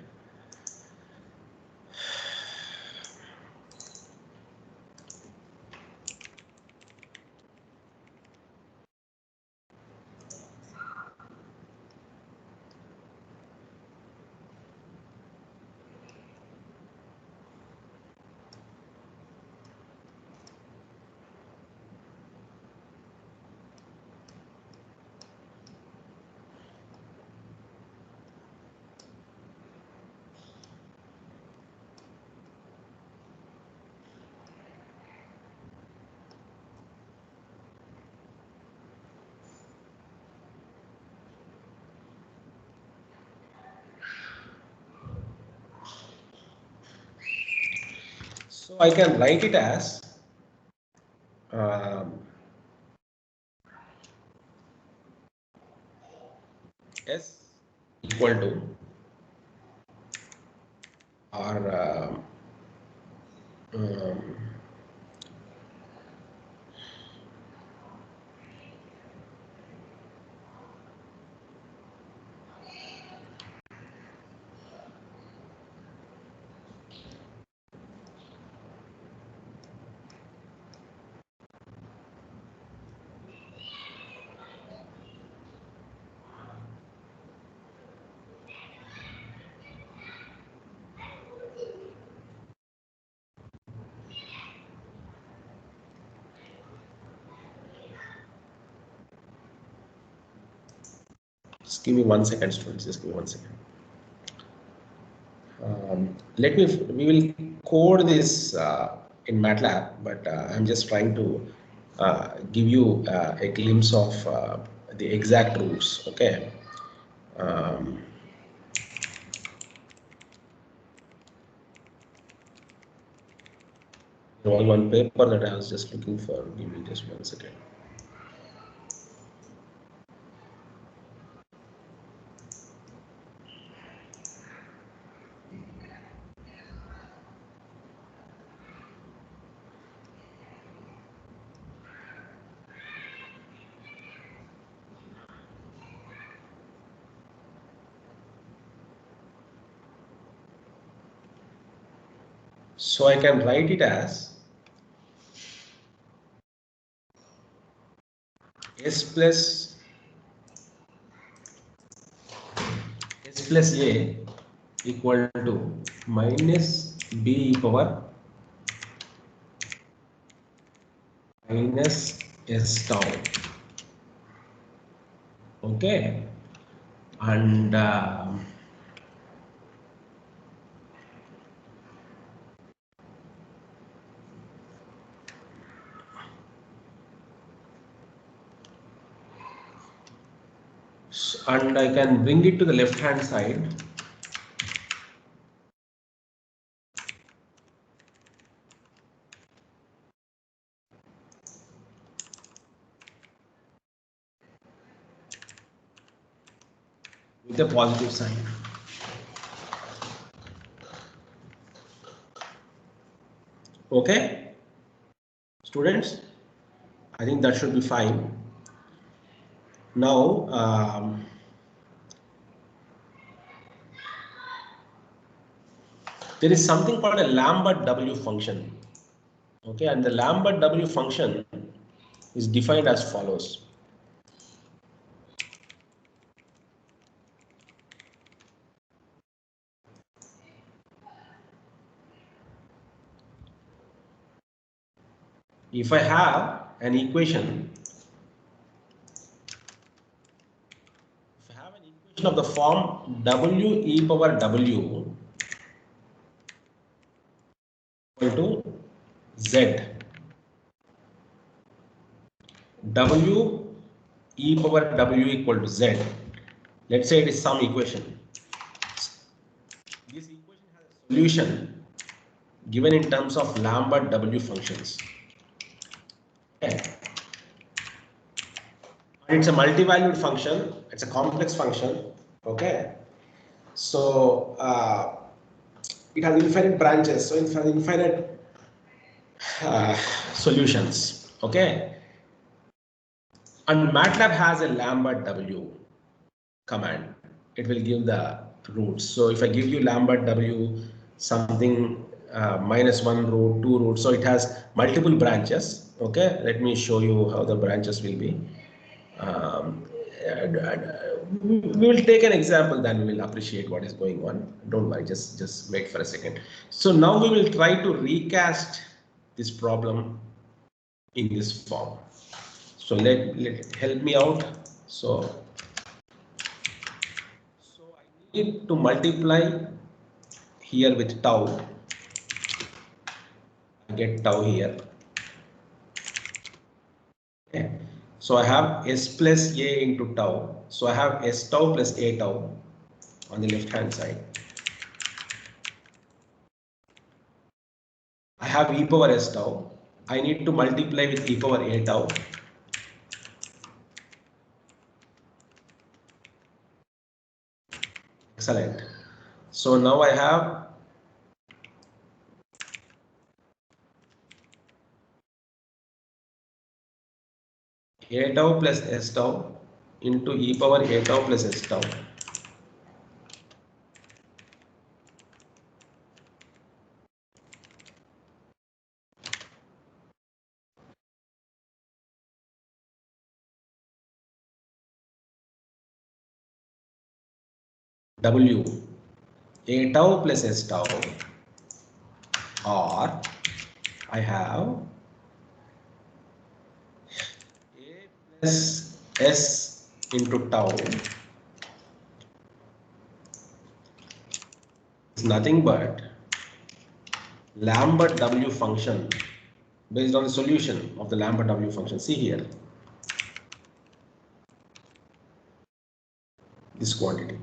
So I can write it as S equal to or just give me 1 second, students. Just give me 1 second. We will code this in MATLAB, but I'm just trying to give you a glimpse of the exact rules. Okay. There was one paper that I was just looking for. Give me just 1 second. So I can write it as S plus A equal to minus b e power minus s tau. Okay, and I can bring it to the left hand side. With a positive sign. Okay, students, I think that should be fine. Now, there is something called a Lambert W function. Okay, and the Lambert W function is defined as follows. If I have an equation, of the form w e power w equal to z, w e power w equal to z. Let's say it is some equation. This equation has a solution given in terms of Lambert W functions. Okay. It's a multi-valued function. It's a complex function. Okay. So it has infinite branches. So it has infinite solutions. Okay. And MATLAB has a Lambert W command. It will give the roots. So if I give you Lambert W something -1 root, 2 root, so it has multiple branches. Okay, let me show you how the branches will be. We will take an example, then we will appreciate what is going on. Don't worry, just wait for a second. So now we will try to recast this problem in this form. So let help me out. So I need to multiply here with tau. I get tau here. Okay. So I have s plus a into tau. So I have s tau plus a tau on the left hand side. I have e power s tau. I need to multiply with e power a tau. Excellent. So now I have a tau plus s tau into e power a tau plus s tau. W a tau plus s tau, or I have a plus s into tau is nothing but Lambert W function based on the solution of the Lambert W function. See here, this quantity.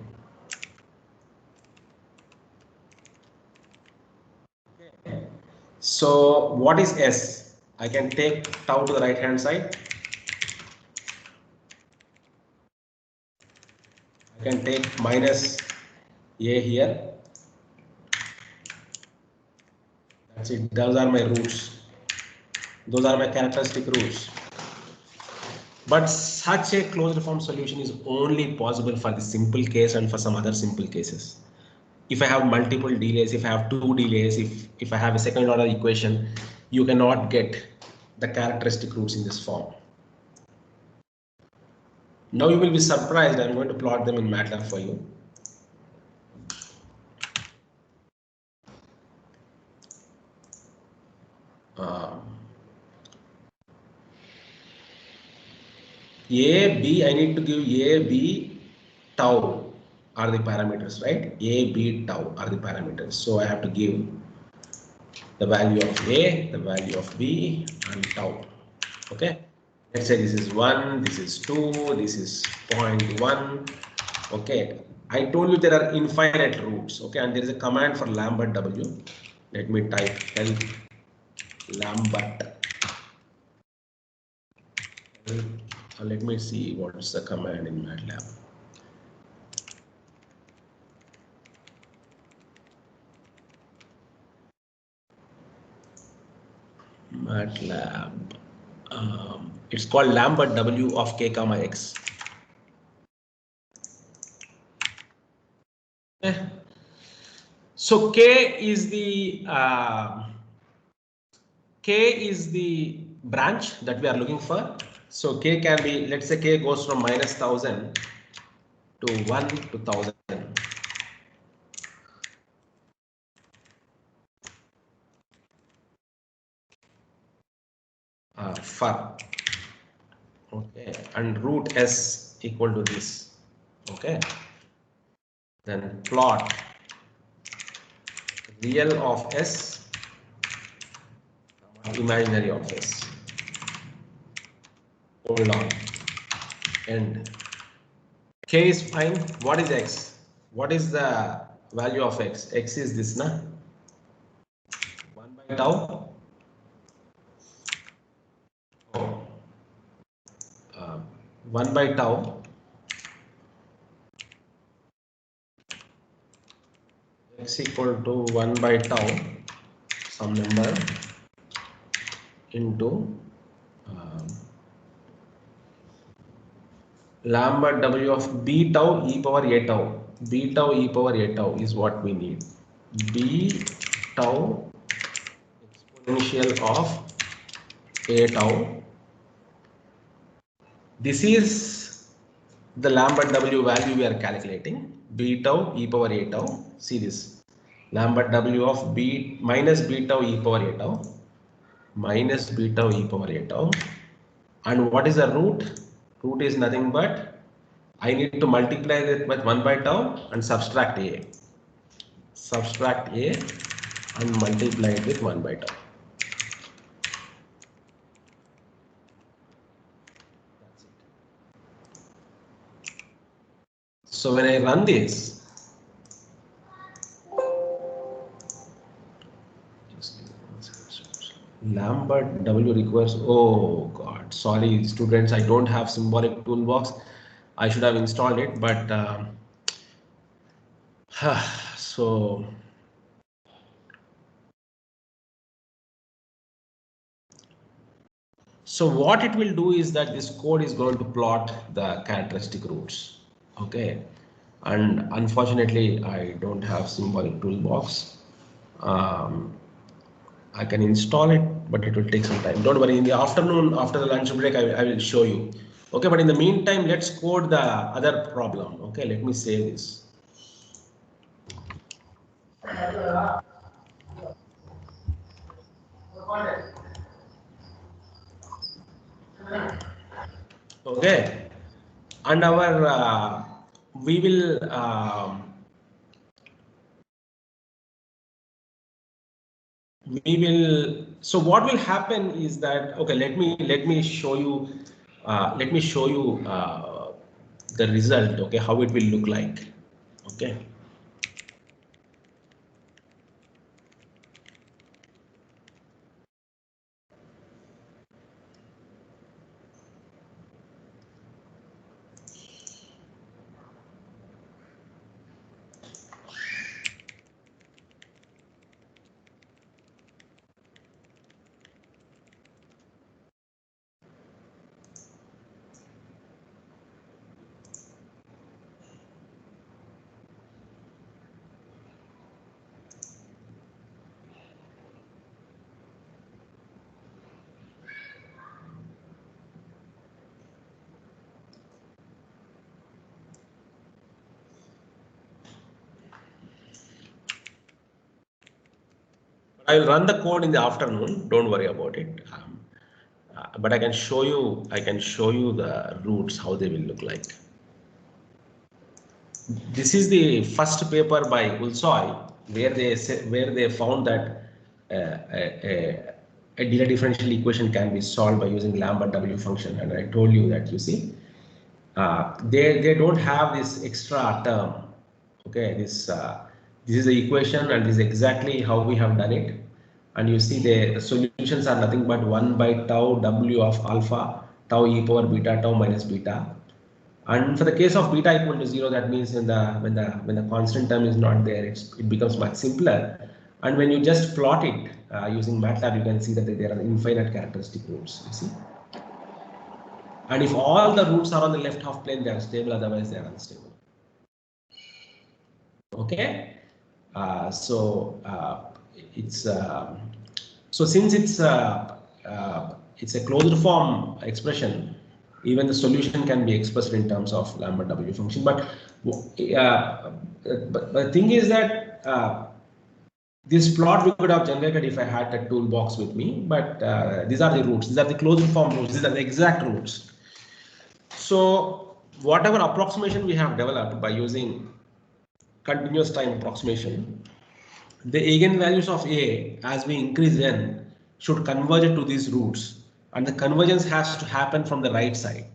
So what is S? I can take tau to the right hand side. I can take minus a here. That's it. Those are my roots. Those are my characteristic roots. But such a closed form solution is only possible for the simple case and for some other simple cases. If I have multiple delays, if I have two delays, if I have a second order equation, you cannot get the characteristic roots in this form. Now you will be surprised. I'm going to plot them in MATLAB for you. A, B, I need to give A, B, tau are the parameters, right? A, B, tau are the parameters. So I have to give the value of A, the value of B, and tau. Okay. Let's say this is 1, this is 2, this is 0.1. Okay. I told you there are infinite roots. Okay. And there is a command for Lambert W. Let me type help Lambert. Let me see what is the command in MATLAB. MATLAB. It's called Lambert W of k comma x. So k is the branch that we are looking for. So k can be, let's say k goes from -1000 to 1 to 1000. For okay, and root s equal to this. Okay, then plot real of s, imaginary of s. Hold on, and k is fine. What is x? What is the value of x? X is this, na? 1 by tau. Oh. 1 by tau x equal to 1 by tau some number into Lambert W of b tau e power a tau. B tau e power a tau is what we need. B tau exponential of a tau. This is the Lambert W value we are calculating. B tau e power a tau. See this. Lambert W of b minus b tau e power a tau minus b tau e power a tau. And what is the root? Root is nothing but I need to multiply it with 1 by tau and subtract a. Subtract a and multiply it with 1 by tau. That's it. So when I run this, Lambert W requires, oh God, sorry students, I don't have symbolic toolbox. I should have installed it, but so what it will do is that this code is going to plot the characteristic roots. Okay, and unfortunately I don't have symbolic toolbox. I can install it, but it will take some time. Don't worry, in the afternoon after the lunch break I will show you. Okay, but in the meantime let's code the other problem. Okay, let me save this. Okay, and our we will so what will happen is that, okay, let me show you the result. Okay, how it will look like. Okay. I will run the code in the afternoon. Don't worry about it. but I can show you the roots, how they will look like. This is the first paper by Ulsoy, where they found that a Dirac differential equation can be solved by using Lambert W function, and I told you that, you see, they don't have this extra term. Okay, this is the equation, and this is exactly how we have done it. And you see the solutions are nothing but 1 by tau W of alpha, tau e power beta, tau minus beta. And for the case of beta equal to 0, that means when the constant term is not there, it becomes much simpler. And when you just plot it using MATLAB, you can see that there are infinite characteristic roots. You see, and if all the roots are on the left half plane, they are stable. Otherwise, they are unstable. Okay, so since it's a closed form expression, even the solution can be expressed in terms of Lambert W function. But the thing is that this plot we could have generated if I had a toolbox with me. But these are the roots. These are the closed form roots. These are the exact roots. So whatever approximation we have developed by using continuous time approximation, the eigenvalues of A as we increase n should converge to these roots, and the convergence has to happen from the right side.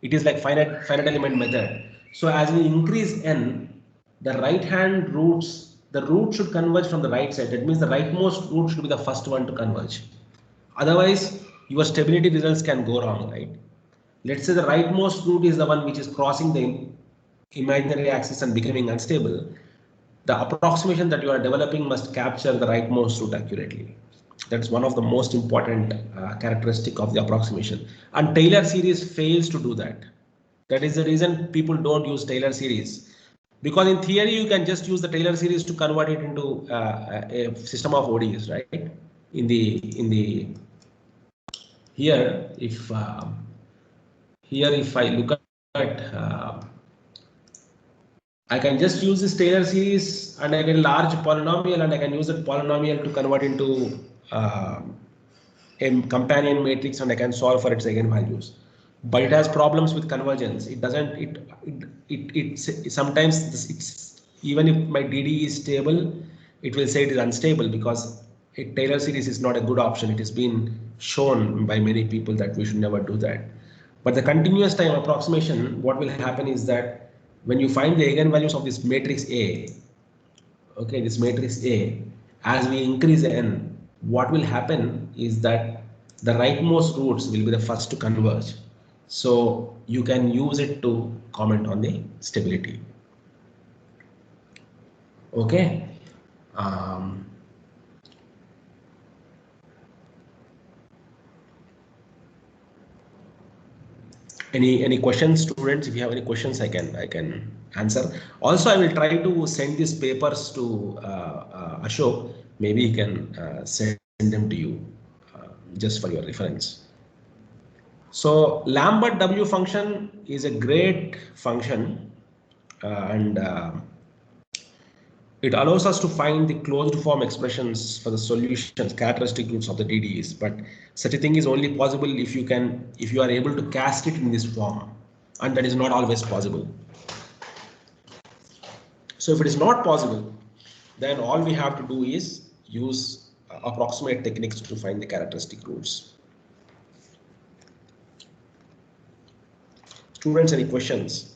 It is like finite element method. So as we increase n, the right hand roots, the root should converge from the right side. That means the rightmost root should be the first one to converge. Otherwise, your stability results can go wrong, right? Let's say the rightmost root is the one which is crossing the imaginary axis and becoming unstable. The approximation that you are developing must capture the rightmost root accurately. That's one of the most important characteristic of the approximation. And Taylor series fails to do that. That is the reason people don't use Taylor series. Because in theory, you can just use the Taylor series to convert it into a system of ODEs, right? Here, if I look at I can just use this Taylor series, and I get a large polynomial, and I can use that polynomial to convert into a companion matrix, and I can solve for its eigenvalues. But it has problems with convergence. It doesn't. Sometimes it's even if my DD is stable, it will say it is unstable because a Taylor series is not a good option. It has been shown by many people that we should never do that. But the continuous time approximation, what will happen is that when you find the eigenvalues of this matrix A, okay, this matrix A, as we increase n, what will happen is that the rightmost roots will be the first to converge. So you can use it to comment on the stability. Okay. Any questions, students? If you have any questions, I can answer. Also, I will try to send these papers to Ashok. Maybe he can send them to you just for your reference. So Lambert W function is a great function, and it allows us to find the closed form expressions for the solutions, characteristic roots of the DDEs. But such a thing is only possible if you are able to cast it in this form, and that is not always possible. So if it is not possible, then all we have to do is use approximate techniques to find the characteristic roots. Students, any questions?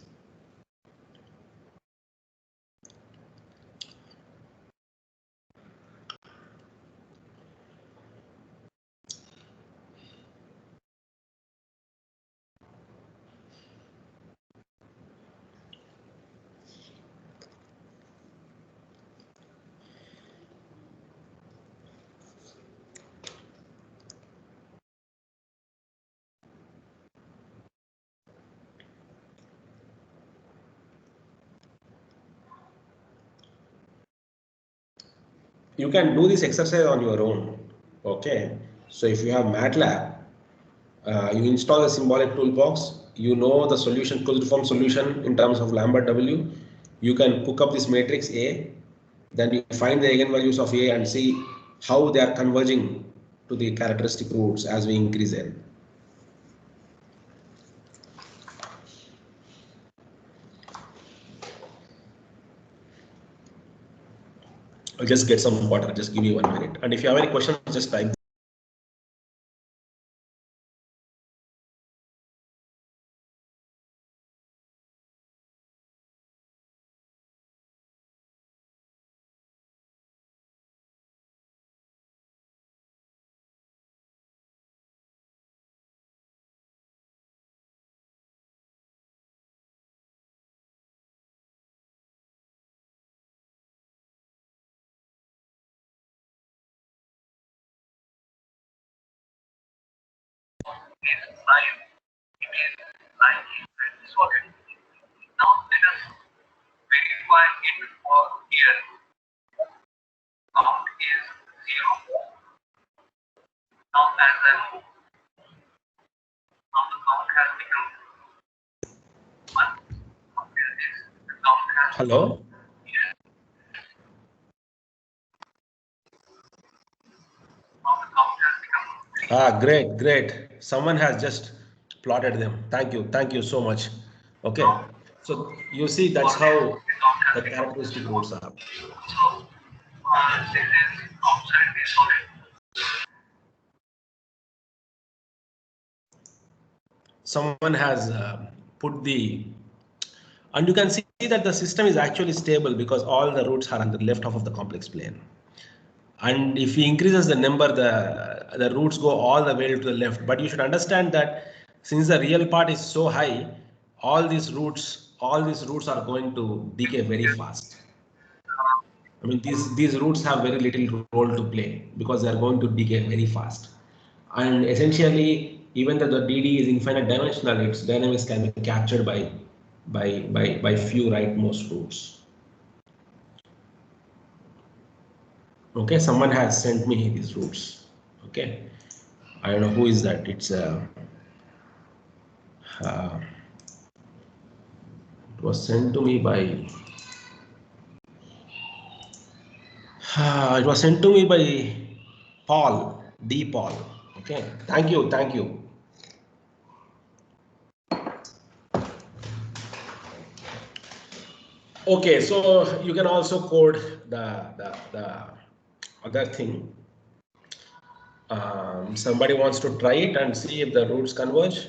You can do this exercise on your own. Okay, so if you have MATLAB, you install the symbolic toolbox, you know the solution, closed form solution in terms of Lambert W. You can cook up this matrix A, then you find the eigenvalues of A and see how they are converging to the characteristic roots as we increase n. I'll just get some water. Just give me 1 minute. And if you have any questions, just type.
Now let us verify it for here. Count is 0. Now as well. Now the count has become 1. Compare this. The count has
Hello.
now the count has become 3.
Great, great. Someone has just plotted them. Thank you so much. Okay, so you see that's how the characteristic roots are.
So this is outside this solid.
Someone has put the, and you can see that the system is actually stable because all the roots are on the left half of the complex plane. And if he increases the number, the roots go all the way to the left. But you should understand that since the real part is so high, all these roots are going to decay very fast. I mean, these roots have very little role to play because they are going to decay very fast. And essentially, even though the DD is infinite dimensional, its dynamics can be captured by few rightmost roots. Okay, someone has sent me these roots. Okay, I don't know who is that. It's it was sent to me by it was sent to me by Paul D. Paul. Okay, thank you. Okay, so you can also code the other thing. Somebody wants to try it and see if the roots converge,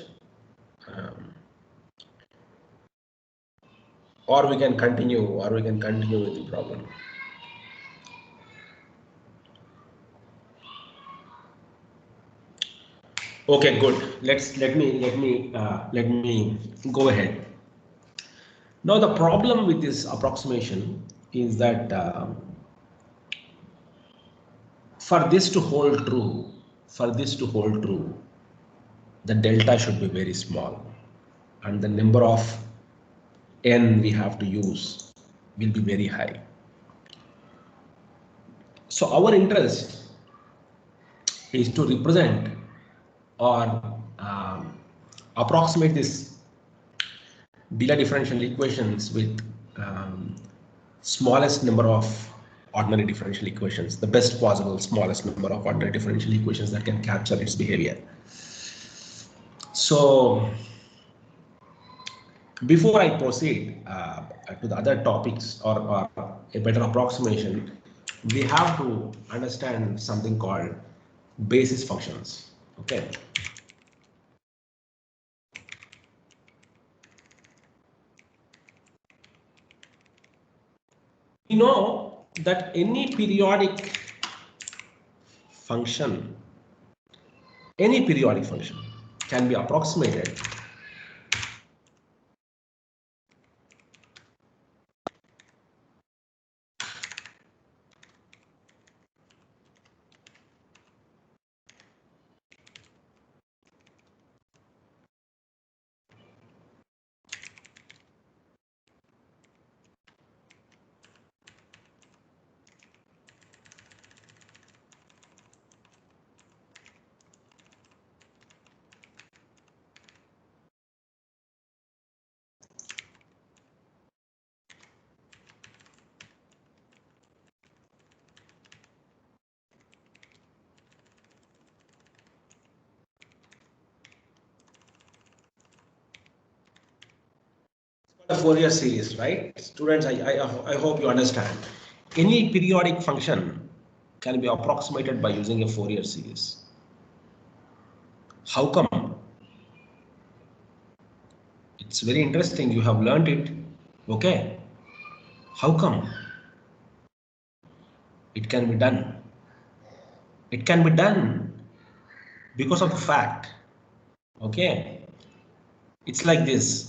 or we can continue with the problem. Okay, good. Let me go ahead. Now the problem with this approximation is that for this to hold true, the delta should be very small, and the number of n we have to use will be very high. So our interest is to represent or approximate this Dirac differential equations with smallest number of ordinary differential equations, the best possible smallest number of ordinary differential equations that can capture its behavior. So before I proceed to the other topics or a better approximation, we have to understand something called basis functions. Okay. We know that any periodic function can be approximated a Fourier series, right? Students, I hope you understand. any periodic function can be approximated by using a Fourier series. How come? It's very interesting. You have learned it. Okay. How come? It can be done. It can be done because of the fact. Okay. It's like this.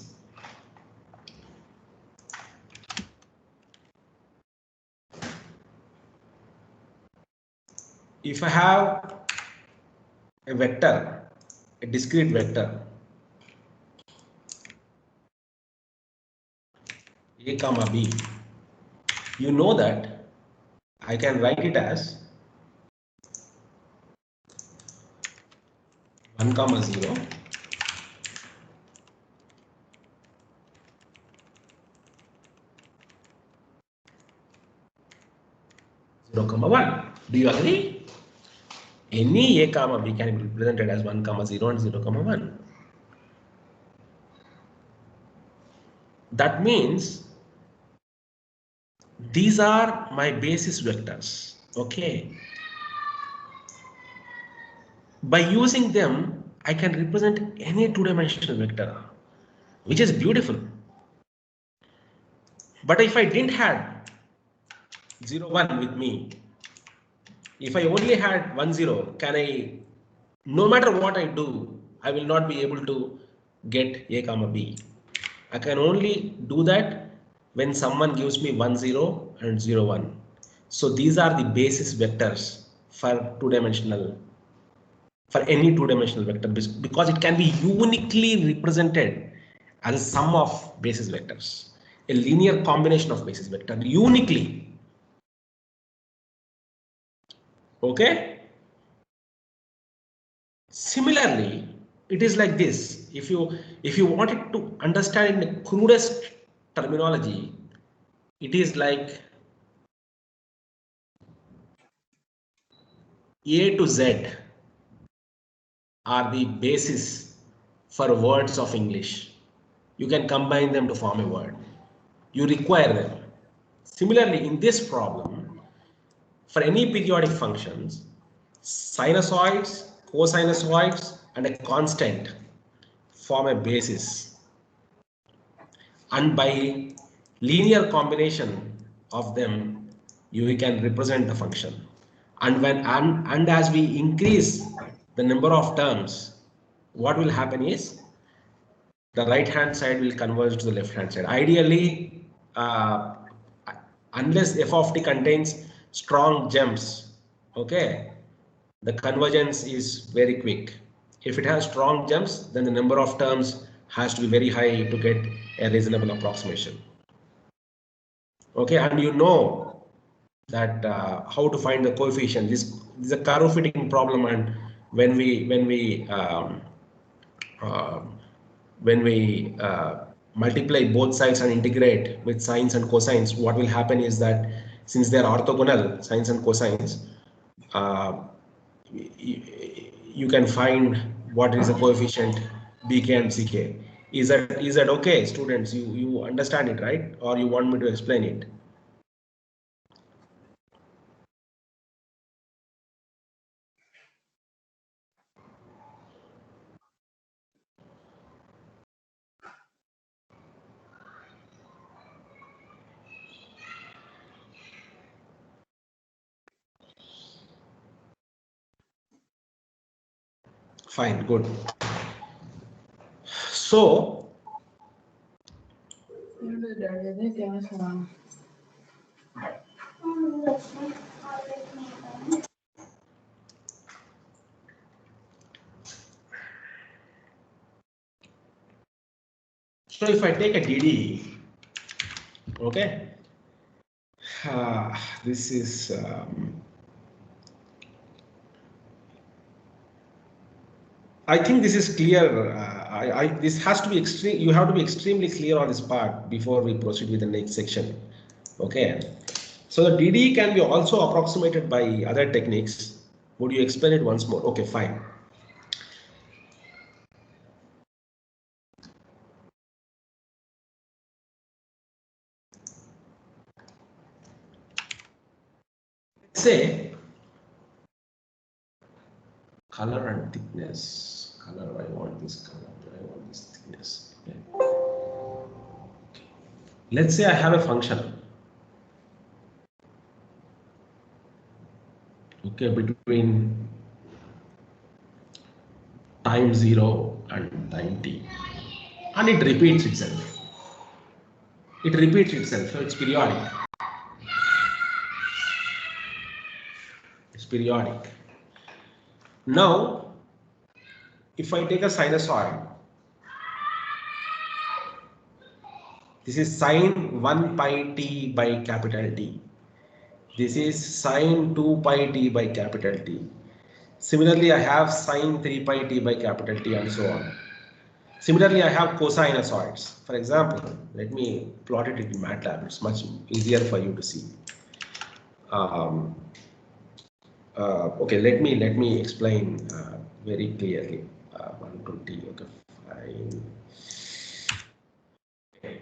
If I have a vector, a discrete vector, a comma b, you know that I can write it as 1 comma 0, 0 comma 1. Do you agree? Any a comma b can be represented as 1 comma 0 and 0 comma 1. That means these are my basis vectors. Okay. By using them, I can represent any two-dimensional vector, which is beautiful. But if I didn't have 0, 1 with me, if I only had 1, 0, can I, no matter what I do, I will not be able to get a comma b. I can only do that when someone gives me 1, 0 and 0, 1. So these are the basis vectors for two-dimensional, for any two-dimensional vector, because it can be uniquely represented as a sum of basis vectors, a linear combination of basis vector uniquely. Okay. Similarly, it is like this. If you wanted to understand in the crudest terminology, it is like A to Z are the basis for words of English. You can combine them to form a word. You require them. Similarly, in this problem, for any periodic functions, sinusoids, cosinusoids, and a constant form a basis. And by linear combination of them, you can represent the function. And as we increase the number of terms, what will happen is the right hand side will converge to the left hand side. Ideally, uh, unless f of t contains strong jumps, okay, the convergence is very quick. If it has strong jumps, then the number of terms has to be very high to get a reasonable approximation. Okay, and you know that how to find the coefficient. This is a curve fitting problem, and when we multiply both sides and integrate with sines and cosines, what will happen is that since they are orthogonal, sines and cosines, uh, you can find what is the coefficient bk and ck. Is that okay, students? You understand it, right? Or you want me to explain it? Fine, good. So if I take a DD, okay, this is I think this is clear. This has to be extreme. You have to be extremely clear on this part before we proceed with the next section. Okay. So the DD can be also approximated by other techniques. Would you explain it once more? Okay, fine. say color and thickness. Color, I want this color, I want this thickness. Okay. Let's say I have a function. Okay, between time 0 and time t, and it repeats itself. It repeats itself, so it's periodic. It's periodic. Now, if I take a sinusoid, this is sine 1 pi t by capital T. This is sine 2 pi t by capital T. Similarly, I have sine 3 pi t by capital T and so on. Similarly, I have cosinusoids. For example, let me plot it in MATLAB. It's much easier for you to see. Okay, let me explain very clearly. 120. Okay, fine. Okay.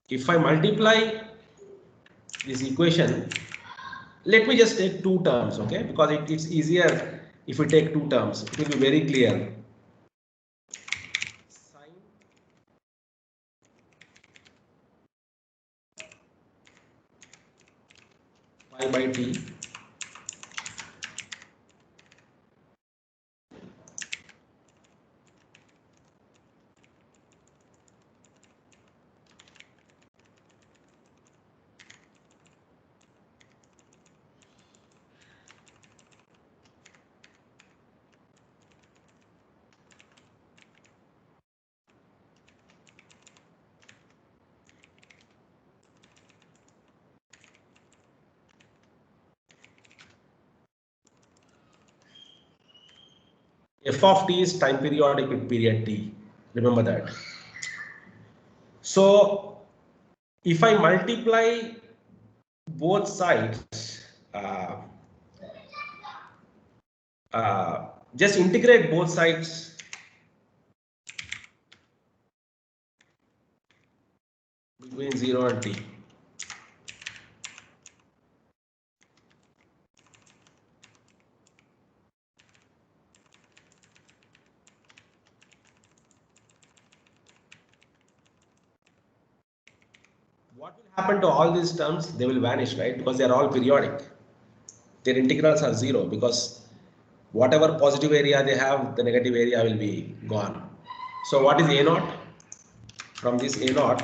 If I multiply this equation, let me just take two terms, okay? Because it's easier if we take two terms. It will be very clear. Sine pi by t f of t is time periodic with period t. Remember that. So if I multiply both sides, just integrate both sides between 0 and t. What will happen to all these terms? They will vanish, right? Because they are all periodic. Their integrals are 0 because whatever positive area they have, the negative area will be gone. So what is A naught? From this A naught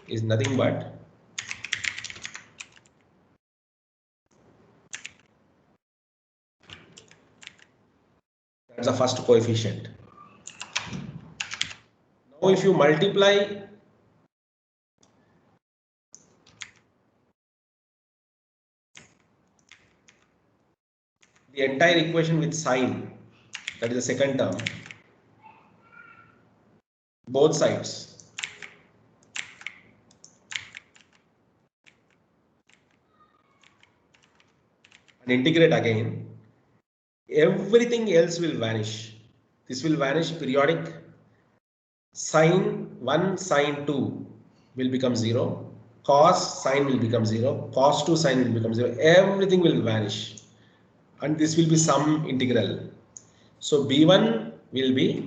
is nothing but that's the first coefficient. Now if you multiply the entire equation with sine, that is the second term, both sides, and integrate again, everything else will vanish. This will vanish periodic. Sine 1, sine 2 will become 0. Cos sine will become 0. Cos 2 sine will become 0. Everything will vanish. And this will be some integral. So B1 will be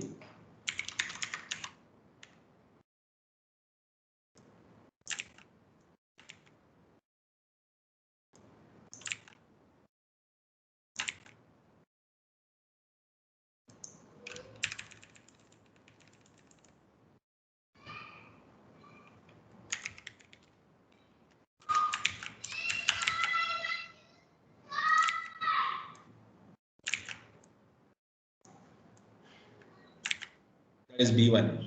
that is B1.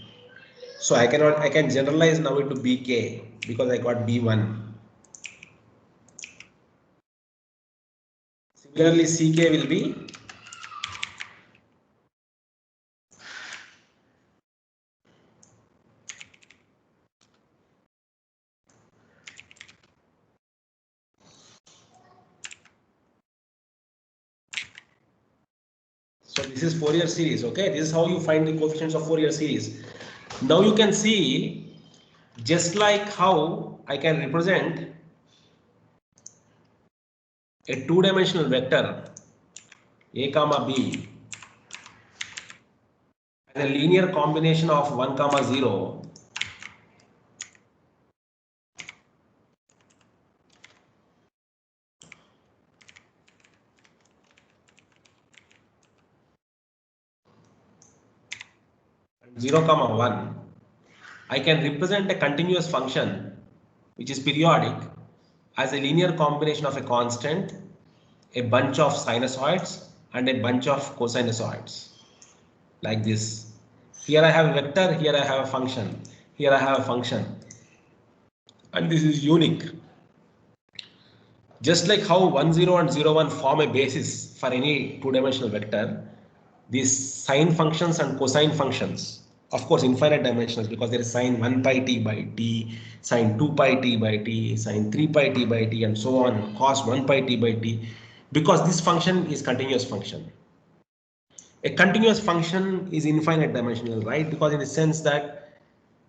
So I can generalize now into BK because I got B1. Similarly, CK will be so this is Fourier series, okay? This is how you find the coefficients of Fourier series. Now you can see just like how I can represent a two-dimensional vector a comma b as a linear combination of 1 comma 0 and 0 comma 1, I can represent a continuous function which is periodic as a linear combination of a constant, a bunch of sinusoids and a bunch of cosinusoids, like this. Here I have a vector, here I have a function, here I have a function, and this is unique. Just like how 1, 0 and 0, 1 form a basis for any two-dimensional vector, these sine functions and cosine functions, of course infinite dimensionals, because there is sine 1 pi t by t, sine 2 pi t by t, sine 3 pi t by t, and so on, cos 1 pi t by t, because this function is continuous function. A continuous function is infinite dimensional, right? Because in the sense that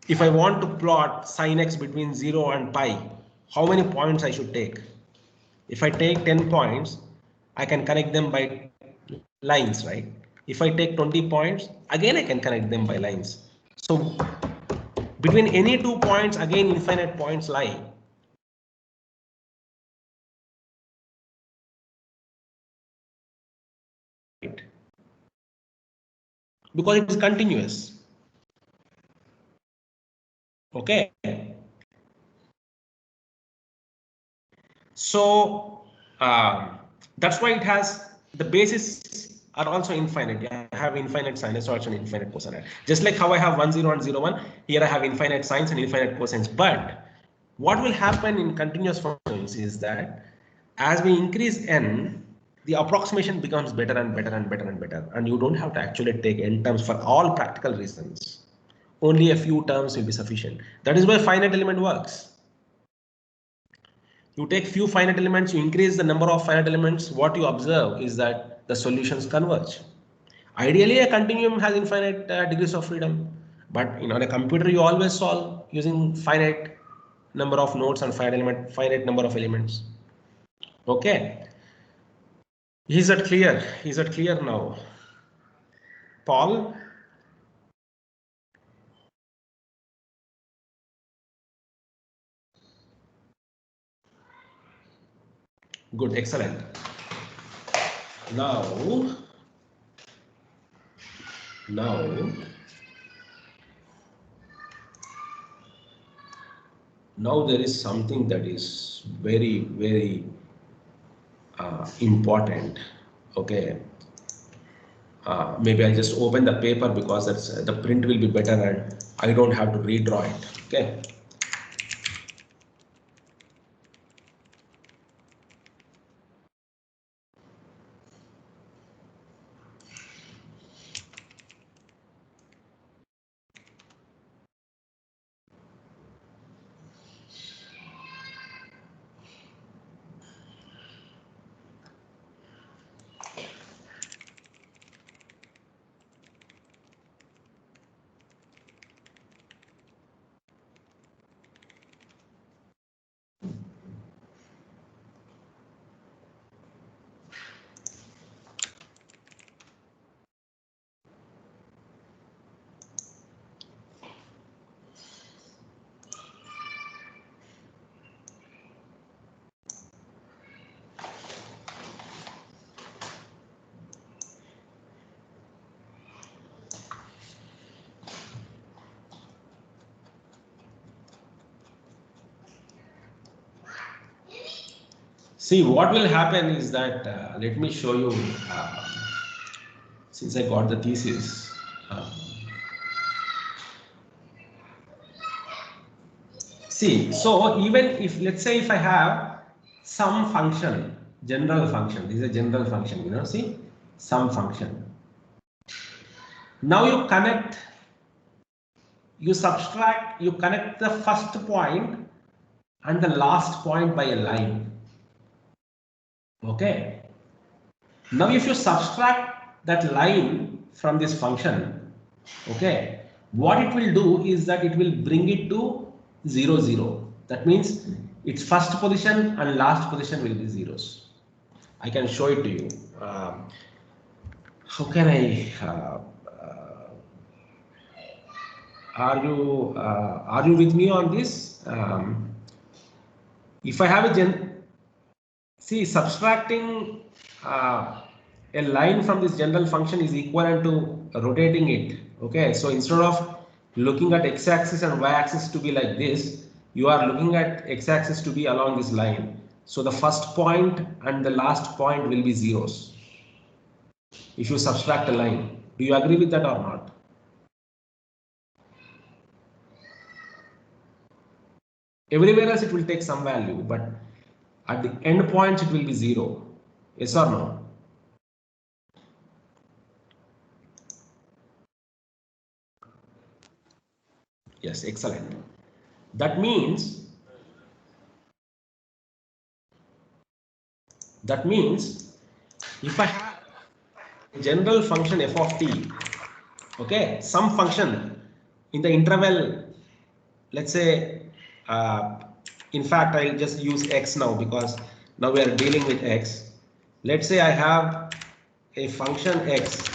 if I want to plot sine x between 0 and pi, how many points I should take? If I take 10 points, I can connect them by lines, right? If I take 20 points, again I can connect them by lines. So between any 2 points, again infinite points lie. Right? Because it is continuous. Okay. So that's why it has the bases are also infinite. I have infinite sinusoids and infinite cosines. Just like how I have 1, 0 and 0, 1, here I have infinite sines and infinite cosines. But what will happen in continuous functions is that as we increase n, the approximation becomes better and better and better and better. And you don't have to actually take n terms for all practical reasons. Only a few terms will be sufficient. That is why finite element works. You take few finite elements, you increase the number of finite elements, what you observe is that the solutions converge. Ideally, a continuum has infinite degrees of freedom, but on a computer you always solve using finite number of nodes and finite number of elements. Okay. Is that clear? Is that clear now? Paul? Good, excellent. Now there is something that is very, very important. Okay. Maybe I'll just open the paper because that's the print will be better and I don't have to redraw it. Okay. See, what will happen is that, let me show you, since I got the thesis. See, so even if, let's say if I have some function, general function, this is a general function, see, some function. Now you connect, you subtract, you connect the first point and the last point by a line. Okay. Now if you subtract that line from this function, okay, what it will do is that it will bring it to 0, 0. That means its first position and last position will be zeros. I can show it to you. How can I? Are you with me on this? If I have a see, subtracting a line from this general function is equivalent to rotating it. Okay, so instead of looking at x-axis and y-axis to be like this, you are looking at x-axis to be along this line. So the first point and the last point will be zeros if you subtract a line. Do you agree with that or not? Everywhere else it will take some value, but at the end points it will be zero. Yes or no? Yes, excellent. That means if I have a general function f of t, okay, some function in the interval, let's say, in fact, I'll just use x now because now we are dealing with x. Let's say I have a function x.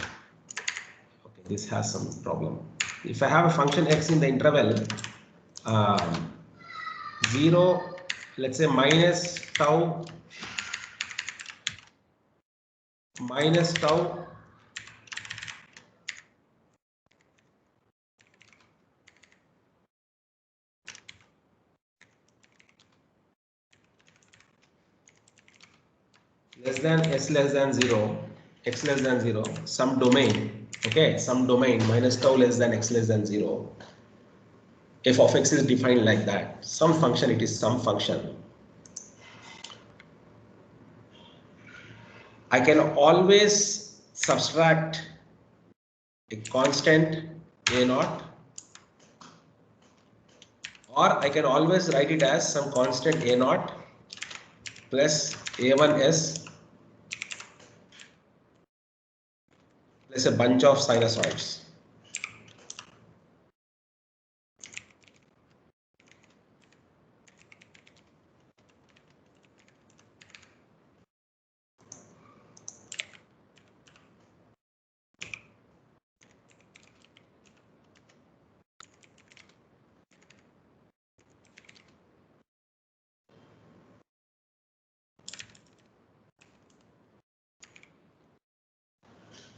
Okay, this has some problem. If I have a function x in the interval 0, let's say minus tau less than s less than 0, x less than 0, some domain, okay, some domain minus tau less than x less than 0. F of x is defined like that. Some function, it is some function. I can always subtract a constant a0, or I can always write it as some constant a0 plus a1s plus a bunch of sinusoids.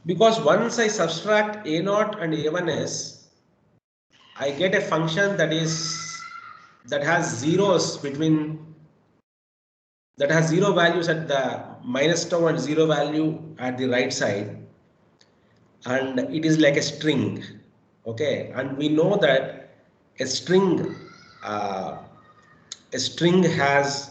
Because once I subtract a0 and a1s, I get a function that has zeros between, that has zero values at the minus tau and zero value at the right side, and it is like a string. Okay, and we know that a string has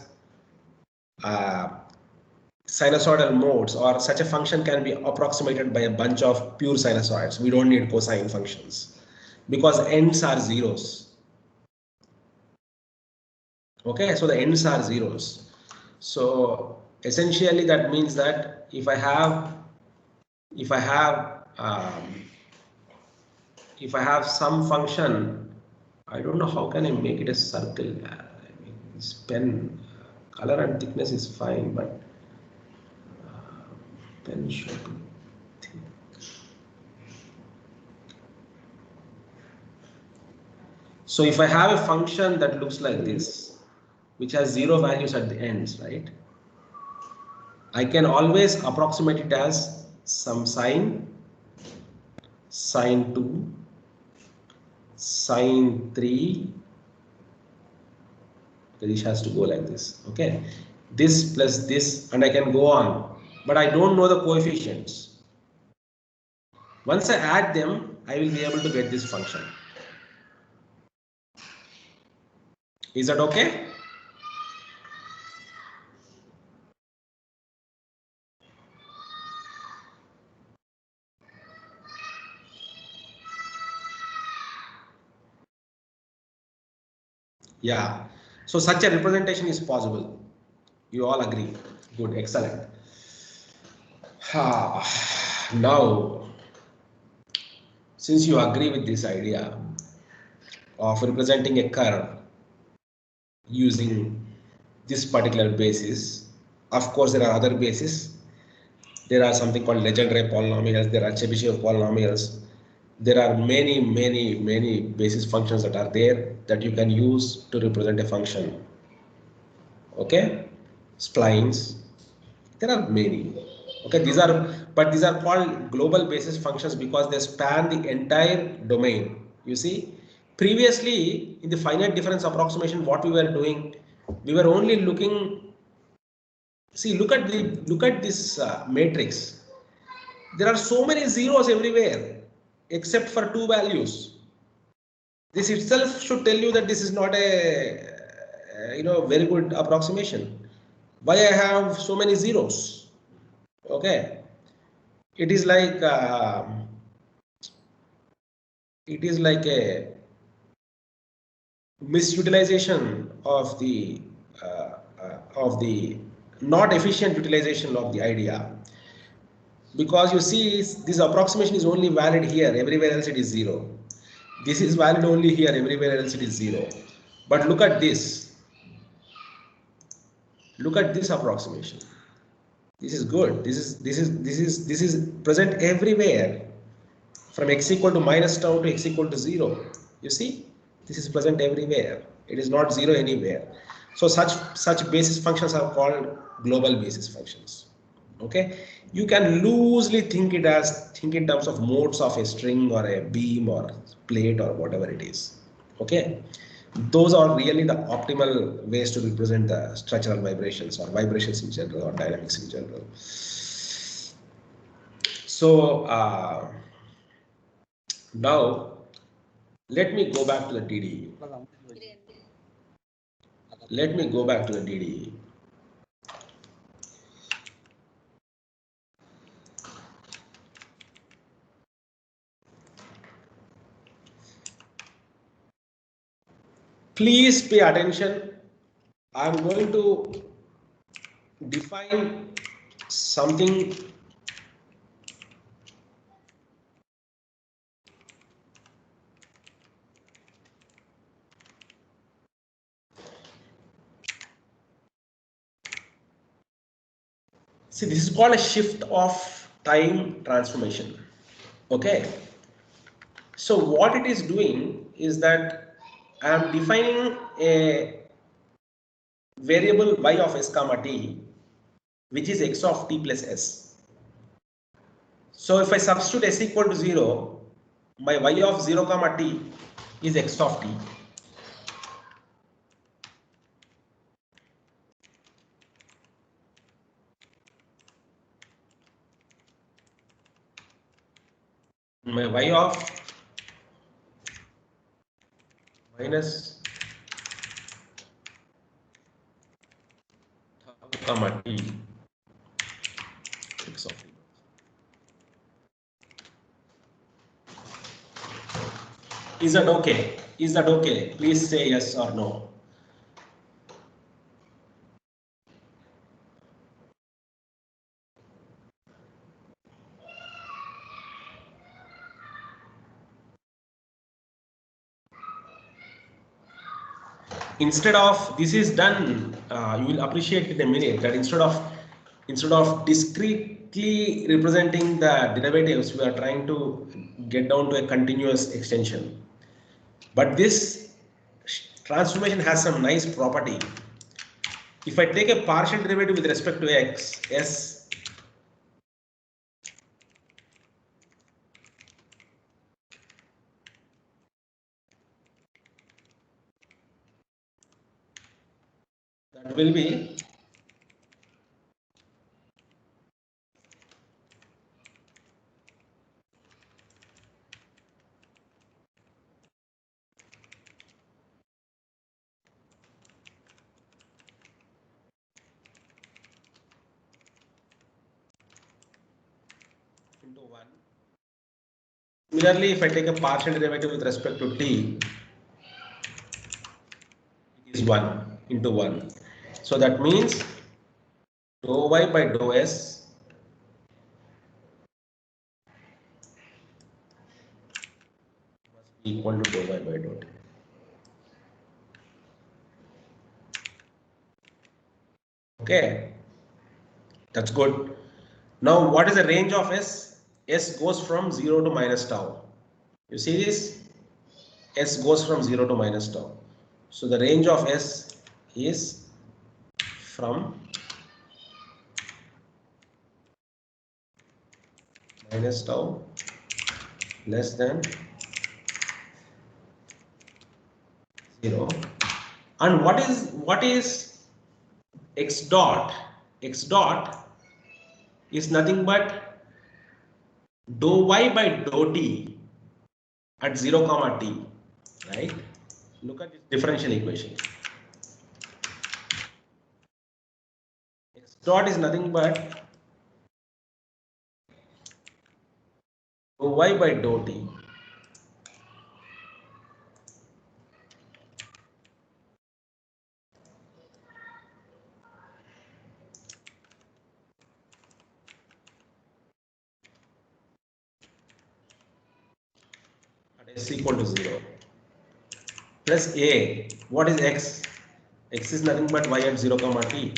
sinusoidal modes, or such a function can be approximated by a bunch of pure sinusoids. We don't need cosine functions because ends are zeros. Okay, so the ends are zeros. So essentially that means that if I have some function, I don't know how can I make it a circle. I mean, this pen color and thickness is fine, but pen should be thick. So if I have a function that looks like this, which has zero values at the ends, right? I can always approximate it as some sine 2, sine 3. This has to go like this. Okay, this plus this, and I can go on, but I don't know the coefficients. Once I add them, I will be able to get this function. Is that okay? Yeah, so such a representation is possible. You all agree? Good, excellent. Now, since you agree with this idea of representing a curve using this particular basis, Of course, there are other bases. There are something called Legendre polynomials. There are Chebyshev polynomials. There are many basis functions that are there that you can use to represent a function. Okay, splines. There are many. Okay, these are called global basis functions because they span the entire domain. You see, previously in the finite difference approximation, what we were doing, we were only looking. See, look at this matrix. There are so many zeros everywhere except for two values. This itself should tell you that this is not a very good approximation. Why I have so many zeros? Okay, it is like a misutilization of the not efficient utilization of the idea. Because you see, this approximation is only valid here, everywhere else it is 0. This is valid only here, everywhere else it is 0. But look at this. Look at this approximation. This is good. This is present everywhere, from x equal to minus tau to x equal to 0. You see, this is present everywhere. It is not 0 anywhere. So such basis functions are called global basis functions. Okay, you can loosely think in terms of modes of a string or a beam or plate or whatever it is. Okay, those are really the optimal ways to represent the structural vibrations or vibrations in general or dynamics in general. So now let me go back to the DDE. Let me go back to the DDE. Please pay attention. I'm going to define something See, this is called a shift of time transformation. Okay. So what it is doing is that I am defining a variable y of s comma t, which is x of t plus s. So if I substitute s equal to 0, my y of 0 comma t is x of t. My y of minus comma t x of t. Is that okay? Is that okay? Please say yes or no. Instead of this is done, you will appreciate in a minute that instead of discretely representing the derivatives, we are trying to get down to a continuous extension. But this transformation has some nice property. If I take a partial derivative with respect to x, s, that will be into 1. Similarly, if I take a partial derivative with respect to t, it is 1 into 1. So that means dou y by dou s must be equal to dou y by dou t. Okay. That's good. Now, what is the range of S? S goes from 0 to minus tau. You see this? S goes from 0 to minus tau. So the range of S is from minus tau less than 0. And what is x dot? X dot is nothing but dou y by dou t at 0 comma t, right? Look at this differential equation. X dot is nothing but dou y by dou t at s equal to 0 plus a. What is x? X is nothing but y at 0 comma t.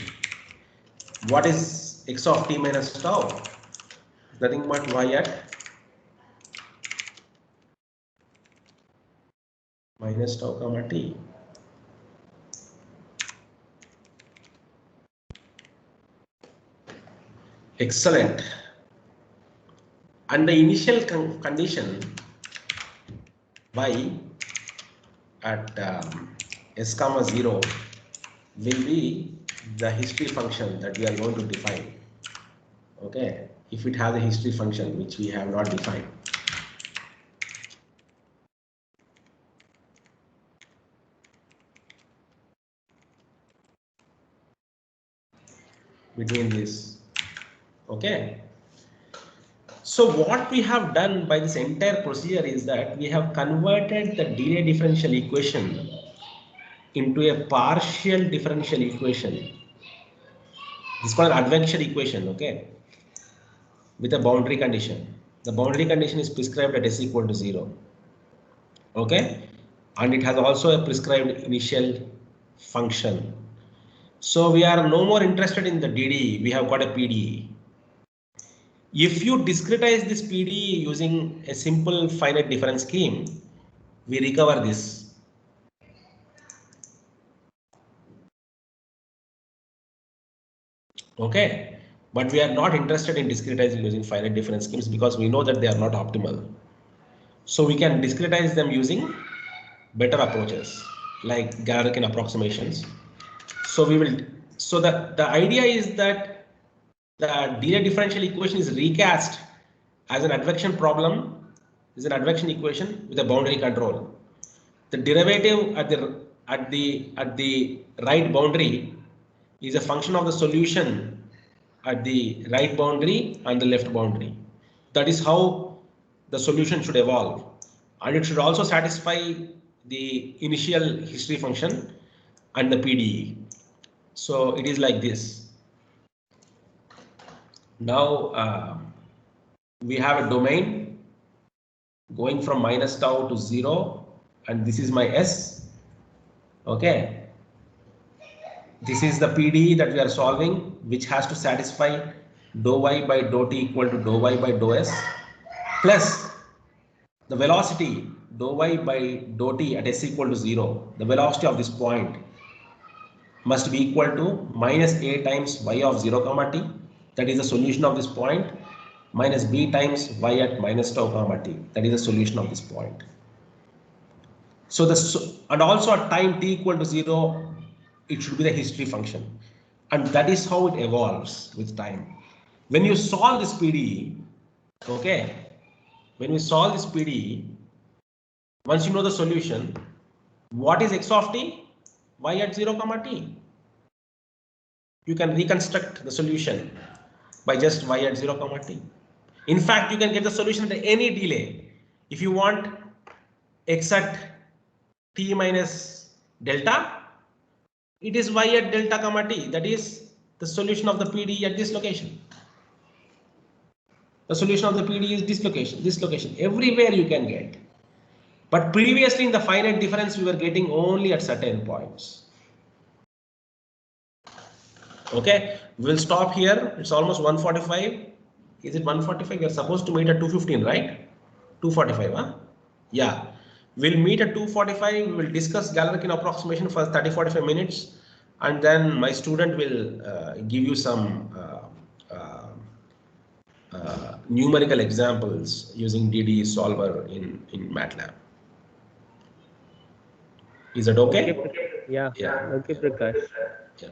What is x of t minus tau? Nothing but y at minus tau comma t. Excellent. And the initial condition y at s comma 0 will be the history function that we are going to define. Okay, if it has a history function which we have not defined. Between this. Okay. So what we have done by this entire procedure is that we have converted the delay differential equation into a partial differential equation. This is called an advection equation, okay, with a boundary condition. The boundary condition is prescribed at s equal to 0, okay, and it has also a prescribed initial function. So we are no more interested in the DDE, we have got a PDE. If you discretize this PDE using a simple finite difference scheme, we recover this. Okay, but we are not interested in discretizing using finite difference schemes because we know that they are not optimal. So we can discretize them using better approaches like Galerkin approximations. So we will. So the idea is that the delay differential equation is recast as an advection problem, is an advection equation with a boundary control. The derivative at the right boundary is a function of the solution at the right boundary and the left boundary. That is how the solution should evolve, and it should also satisfy the initial history function and the PDE. So it is like this. Now we have a domain going from minus tau to 0, and this is my S. Okay. This is the PDE that we are solving, which has to satisfy dou y by dou t equal to dou y by dou s plus the velocity dou y by dou t at s equal to 0. The velocity of this point must be equal to minus a times y of 0 comma t, that is the solution of this point, minus b times y at minus tau comma t, that is the solution of this point. So and also at time t equal to 0, it should be the history function, and that is how it evolves with time. When you solve this PDE, okay, when we solve this PDE, once you know the solution, what is x of t? Y at 0 comma t. You can reconstruct the solution by just y at 0 comma t. In fact, you can get the solution at any delay. If you want x at t minus delta, it is y at delta comma t. That is the solution of the PDE at this location. The solution of the PDE is this location. Everywhere you can get. But previously in the finite difference, we were getting only at certain points. Okay, we'll stop here. It's almost 1:45. Is it 1:45? You're supposed to meet at 2:15, right? 2:45, huh? Yeah. We'll meet at 2:45. We will discuss Galerkin approximation for 30-45 minutes. And then my student will give you some numerical examples using DDE solver in MATLAB. Is that okay?
Yeah.
Yeah.
Okay, Prakash.
Yeah.